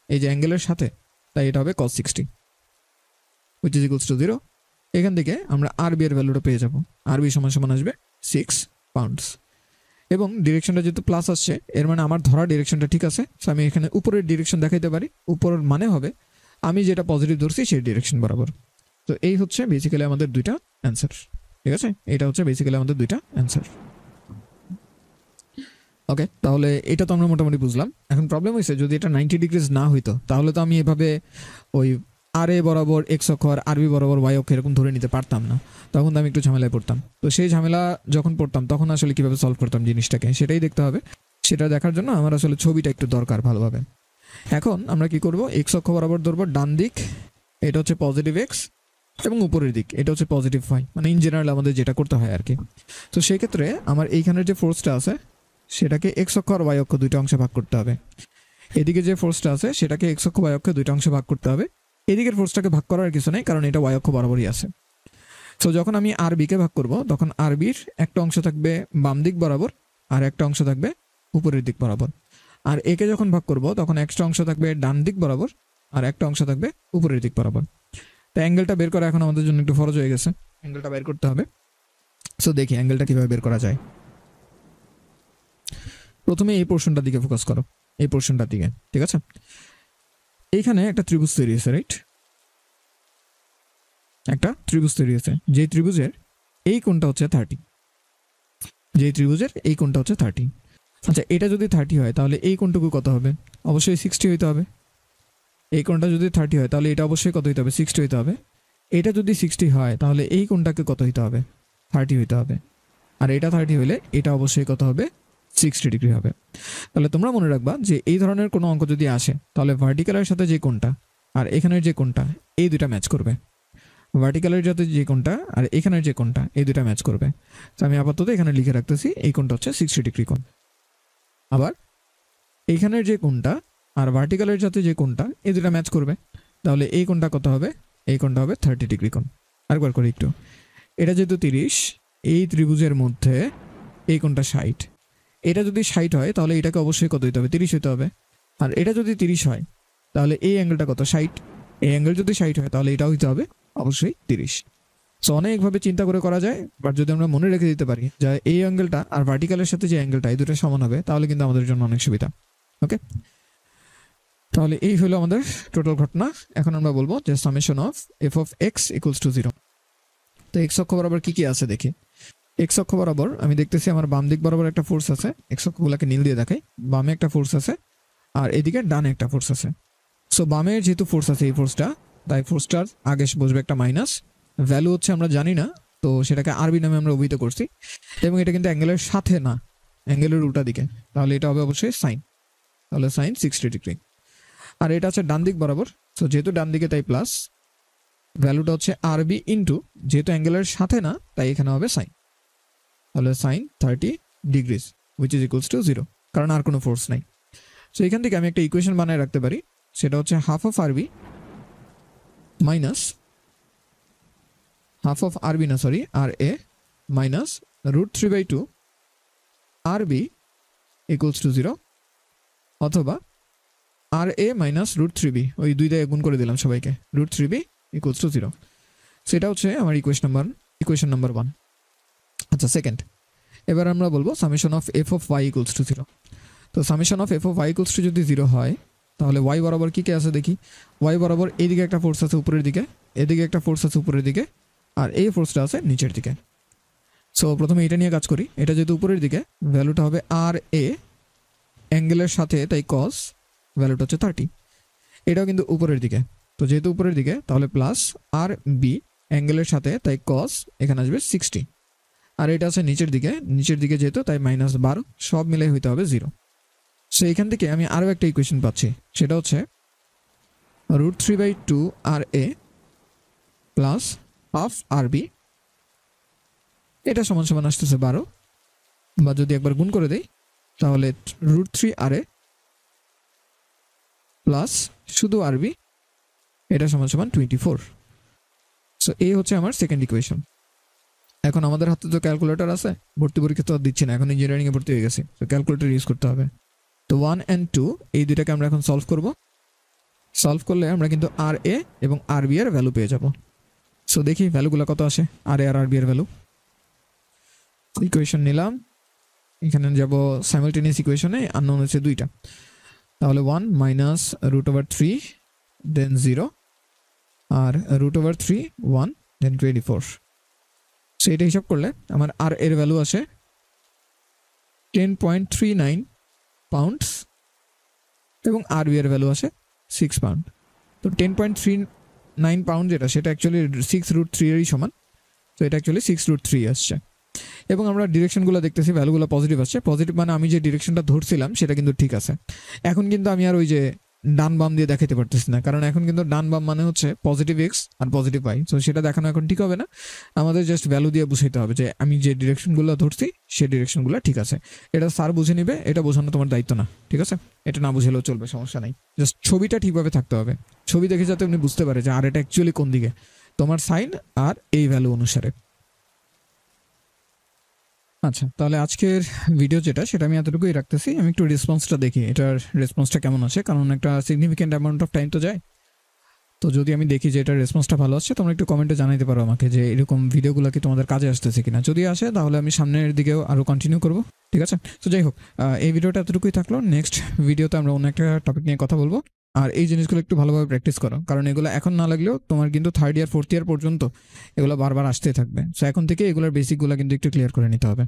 এই যে অ্যাঙ্গেলের সাথে, তাই এটা হবে cos 60 which is equals to 0। এখান থেকে আমরা আর বি এর ভ্যালুটা পেয়ে যাব। আর বি সমান সমান আসবে 6 পাউন্ডস। এবং ডিরেকশনটা যেহেতু প্লাস আসছে, এর মানে আমার ধরা ডিরেকশনটা ঠিক আছে। সো আমি এখানে উপরের ডিরেকশন দেখাইতে পারি। উপরের মানে হবে আমি যেটা পজিটিভ ধরছি সেই ডিরেকশন বরাবর। তো এই হচ্ছে বেসিক্যালি আমাদের দুইটা অ্যান্সার। ঠিক আছে, এটা হচ্ছে বেসিক্যালি আমাদের দুইটা অ্যান্সার। ওকে, তাহলে এটা তো আমরা মোটামুটি বুঝলাম। এখন প্রবলেম হয়েছে যদি এটা 90 ডিগ্রিজ না হইতো তাহলে তো আমি এভাবে ওই আর এ বরাবর এক্স অক্ষ আর আরবি বরাবর ওয়াই অক্ষ এরকম ধরে নিতে পারতাম না, তখন তো আমি একটু ঝামেলায় পড়তাম। তো সেই ঝামেলা যখন পড়তাম তখন আসলে কিভাবে সলভ করতাম জিনিসটাকে সেটাই দেখতে হবে। সেটা দেখার জন্য আমার আসলে ছবিটা একটু দরকার ভালোভাবে। এখন আমরা কি করব, এক্স অক্ষ বরাবর ধরবো ডান দিক, এটা হচ্ছে পজিটিভ এক্স, এবং উপরের দিক এটা হচ্ছে পজিটিভ ওয়াই, মানে ইন জেনারেল আমাদের যেটা করতে হয় আর কি। তো সেই ক্ষেত্রে আমার এইখানের যে ফোর্সটা আছে সেটাকে এক্স অক্ষ আর ওয়াই অক্ষ দুইটা অংশে ভাগ করতে হবে। এদিকে যে ফোর্সটা আছে সেটাকে এক্স অক্ষ ওয়াই অক্ষ দুইটা অংশে ভাগ করতে হবে। এদিকের ফোর্সটাকে ভাগ করার কিছু নেই কারণ এটা ওয়াই অক্ষ বরাবরই আছে। সো যখন আমি আর বিকে ভাগ করব তখন আর বির একটা অংশ থাকবে বাম দিক বরাবর আর একটা অংশ থাকবে উপরের দিক বরাবর। আর একে যখন ভাগ করব তখন একটা অংশ থাকবে ডান দিক বরাবর আর একটা অংশ থাকবে উপরের দিক বরাবর। তো অ্যাঙ্গেলটা বের করা এখন আমাদের জন্য একটু ফরজ হয়ে গেছে, অ্যাঙ্গেলটা বের করতে হবে। সো দেখি অ্যাঙ্গেলটা কিভাবে বের করা যায়। প্রথমে এই পোর্শনটার দিকে ফোকাস করো, এই পোর্শনটার দিকে, ঠিক আছে? এইখানে একটা ত্রিভুজ তৈরি হয়েছে, রাইট? একটা ত্রিভুজ তৈরি হয়েছে, যে ত্রিভুজের এই কোণটা হচ্ছে 30, যে ত্রিভুজের এই কোণটা হচ্ছে 30। আচ্ছা, এটা যদি 30 হয় তাহলে এই কোণটুকু কত হবে? অবশ্যই 60 হইতে হবে। এই কোণটা যদি 30 হয় তাহলে এটা অবশ্যই কত হইতে হবে? 60 হইতে হবে। এটা যদি 60 হয় তাহলে এই কোণটাকে কত হইতে হবে? 30 হইতে হবে। আর এটা 30 হলে এটা অবশ্যই কত হবে? 60 ডিগ্রি হবে। তাহলে তোমরা মনে রাখবা যে এই ধরনের কোনো অঙ্ক যদি আসে তাহলে ভার্টিক্যালের সাথে যে কোণটা আর এখানের যে কোণটা এই দুটা ম্যাচ করবে। ভার্টিক্যালের সাথে যে কোণটা আর এখানের যে কোণটা এই দুটা ম্যাচ করবে। তো আমি আপাতত এখানে লিখে রাখতেছি এই কোণটা হচ্ছে 60 ডিগ্রি কোণ। আবার এইখানের যে কোণটা আর ভার্টিক্যালের সাথে যে কোণটা এই দুটা ম্যাচ করবে, তাহলে এই কোণটা কত হবে? এই কোণটা হবে 30 ডিগ্রি কোণ। আরেকবার করি একটু। এটা যেহেতু 30, এই ত্রিভুজের মধ্যে এই কোণটা 60। এটা যদি 60 হয় তাহলে এটাকে অবশ্যই কত হইতে হবে? 30 হইতে হবে। আর এটা যদি 30 হয় তাহলে এই অ্যাঙ্গেলটা কত? 60। এই অ্যাঙ্গেল যদি 60 হয় তাহলে এটাও হইতে হবে অবশ্যই 30। সো অনেকভাবে চিন্তা করে করা যায়, বাট যদি আমরা মনে রেখে দিতে পারি যে এই অ্যাঙ্গেলটা আর ভার্টিক্যালের সাথে যে অ্যাঙ্গেলটা এই দুটো সমান হবে তাহলে কিন্তু আমাদের জন্য অনেক সুবিধা। ওকে, তাহলে এই হলো আমাদের টোটাল ঘটনা। এখন আমরা বলবো যে summation of F of X equals to 0। তো এক্স অক্ষ বরাবর কি কি আছে দেখি। এক্স অক্ষ বরাবর আমি দেখতেছি আমার বাম দিক বরাবর একটা ফোর্স আছে, এক্স অক্ষগুলোকে নীল দিয়ে দেখাই। বামে একটা ফোর্স আছে আর এদিকে ডানে একটা ফোর্স আছে। সো বামে যেহেতু ফোর্স আছে এই ফোর্সটা, তাই ফোর্সটার আগে বসবে একটা মাইনাস। ভ্যালু হচ্ছে আমরা জানি না, তো সেটাকে আরবি নামে আমরা অভিহিত করছি। এবং এটা কিন্তু অ্যাঙ্গেলের সাথে না, অ্যাঙ্গেলের উল্টা দিকে, তাহলে এটা হবে অবশ্যই সাইন। তাহলে সাইন 60 ডিগ্রি। আর এটা আছে ডান দিক বরাবর, সো যেহেতু ডান দিকে তাই প্লাস। ভ্যালুটা হচ্ছে আরবি ইন্টু, যেহেতু অ্যাঙ্গেলের সাথে না তাই এখানে হবে সাইন। তাহলে sine 30 degrees which is equals to 0, কারণ আর কোনো ফোর্স নাই। সো এখান থেকে আমি একটা ইকুয়েশন বানিয়ে রাখতে পারি, সেটা হচ্ছে হাফ অফ আরবি মাইনাস হাফ অফ আরবি না সরি আর এ মাইনাস √3/2 আরবি ইকুয়ালস টু 0, অথবা আর এ মাইনাস √3b, ওই দুই দিয়ে গুণ করে দিলাম সবাইকে, √3b ইকুয়ালস টু 0। সেটা হচ্ছে আমার ইকুয়েশন নাম্বার 1। আচ্ছা, সেকেন্ড, এবার আমরা বলবো summation of F of Y equals to 0। তো summation of F of Y equals to যদি 0 হয় তাহলে ওয়াই বরাবর কী কী আছে দেখি। ওয়াই বরাবর এইদিকে একটা ফোর্স আছে উপরের দিকে, এদিকে একটা ফোর্স আছে উপরের দিকে, আর এই ফোর্সটা আছে নিচের দিকে। সো প্রথমে এটা নিয়ে কাজ করি। এটা যেহেতু উপরের দিকে, ভ্যালুটা হবে আর এ, অ্যাঙ্গেলের সাথে তাই কস, ভ্যালুটা হচ্ছে 30। এটাও কিন্তু উপরের দিকে, তো যেহেতু উপরের দিকে তাহলে প্লাস আর বি, অ্যাঙ্গেলের সাথে তাই কস, এখানে আসবে 60। আর এটা আছে নিচের দিকে যেহেতু তাই -12, সব মিলে হইতে হবে 0। সো এখান থেকে আমি আরও একটা ইকুয়েশন পাচ্ছি, সেটা হচ্ছে √3/2 আর এ প্লাস হাফ আর বি, এটা সমান সমান আসতেছে 12, বা যদি একবার গুণ করে দেই তাহলে √3 আর এ প্লাস শুধু আরবি, এটা সমান সমান 24। সো এই হচ্ছে আমার সেকেন্ড ইকুয়েশন। এখন আমাদের হাতে তো ক্যালকুলেটর আছে, ভর্তি পরীক্ষা তো আর দিচ্ছি না, এখন ইঞ্জিনিয়ারিংয়ে ভর্তি হয়ে গেছে, তো ক্যালকুলেটর ইউজ করতে হবে। তো 1 and 2 এই দুইটাকে আমরা এখন সলভ করব। সলভ করলে আমরা কিন্তু আর এ এবং আর বি এর ভ্যালু পেয়ে যাব। সো দেখি ভ্যালুগুলো কত আসে, আর এ আর আর বি এর ভ্যালু। ইকুয়েশন নিলাম, এখানে যাব সাইমালটেনিয়াস ইকুয়েশনে, আননোন হচ্ছে দুইটা, তাহলে 1 মাইনাস √3 দেন 0 আর √3 1 দেন 24। সো এটা হিসাব করলে আমার আর এর ভ্যালু আসে 10.39 পাউন্ডস এবং আর বি এর ভ্যালু আসে 6 পাউন্ড। তো 10.39 পাউন্ড যেটা, সেটা অ্যাকচুয়ালি 6√3 এরই সমান, তো এটা অ্যাকচুয়ালি 6√3 আসছে। এবং আমরা ডিরেকশনগুলো দেখতেছি, ভ্যালুগুলো পজিটিভ আসছে। পজিটিভ মানে আমি যে ডিরেকশনটা ধরছিলাম সেটা কিন্তু ঠিক আছে। এখন কিন্তু আমি আর ওই যে ডান বাম দিয়ে দেখাতে পারতেছি না, কারণ এখন কিন্তু ডান বাম মানে হচ্ছে পজিটিভ এক্স আর পজিটিভ ওয়াই, তো সেটা দেখানো এখন ঠিক হবে না। আমাদের জাস্ট ভ্যালু দিয়ে বুঝাইতে হবে যে আমি যে ডিরেকশনগুলো ধরছি সেই ডিরেকশনগুলো ঠিক আছে। এটা স্যার বুঝে নিবে, এটা বোঝানো তোমার দায়িত্ব না, ঠিক আছে? এটা না বুঝলেও চলবে, সমস্যা নাই। জাস্ট ছবিটা ঠিকভাবে থাকতে হবে, ছবি দেখে যাতে উনি বুঝতে পারে যে আর এটা অ্যাকচুয়ালি কোন দিকে। তোমার সাইন আর এই ভ্যালু অনুসারে। আচ্ছা, তাহলে আজকের ভিডিও যেটা সেটা আমি এতটুকুই রাখতেছি। আমি একটু রেসপন্সটা দেখি, এটার রেসপন্সটা কেমন আছে, কারণ একটা সিগনিফিক্যান্ট অ্যামাউন্ট অফ টাইম তো যায়। তো যদি আমি দেখি যে এটার রেসপন্সটা ভালো আসছে, তোমরা একটু কমেন্টে জানাতে পারো আমাকে যে এরকম ভিডিওগুলো কি তোমাদের কাজে আসতেছে কিনা। যদি আসে তাহলে আমি সামনের দিকেও আরও কন্টিনিউ করব, ঠিক আছে? তো যাই হোক, এই ভিডিওটা এতটুকুই থাকলো। নেক্সট ভিডিওতে আমরা অন্য একটা টপিক নিয়ে কথা বলবো। আর এই জিনিসগুলো একটু ভালোভাবে প্র্যাকটিস করো, কারণ এগুলো এখন না লাগলেও তোমার কিন্তু 3rd ইয়ার 4th ইয়ার পর্যন্ত এগুলো বারবার আসতেই থাকবে। সো এখন থেকে এগুলোর বেসিকগুলো কিন্তু একটু ক্লিয়ার করে নিতে হবে।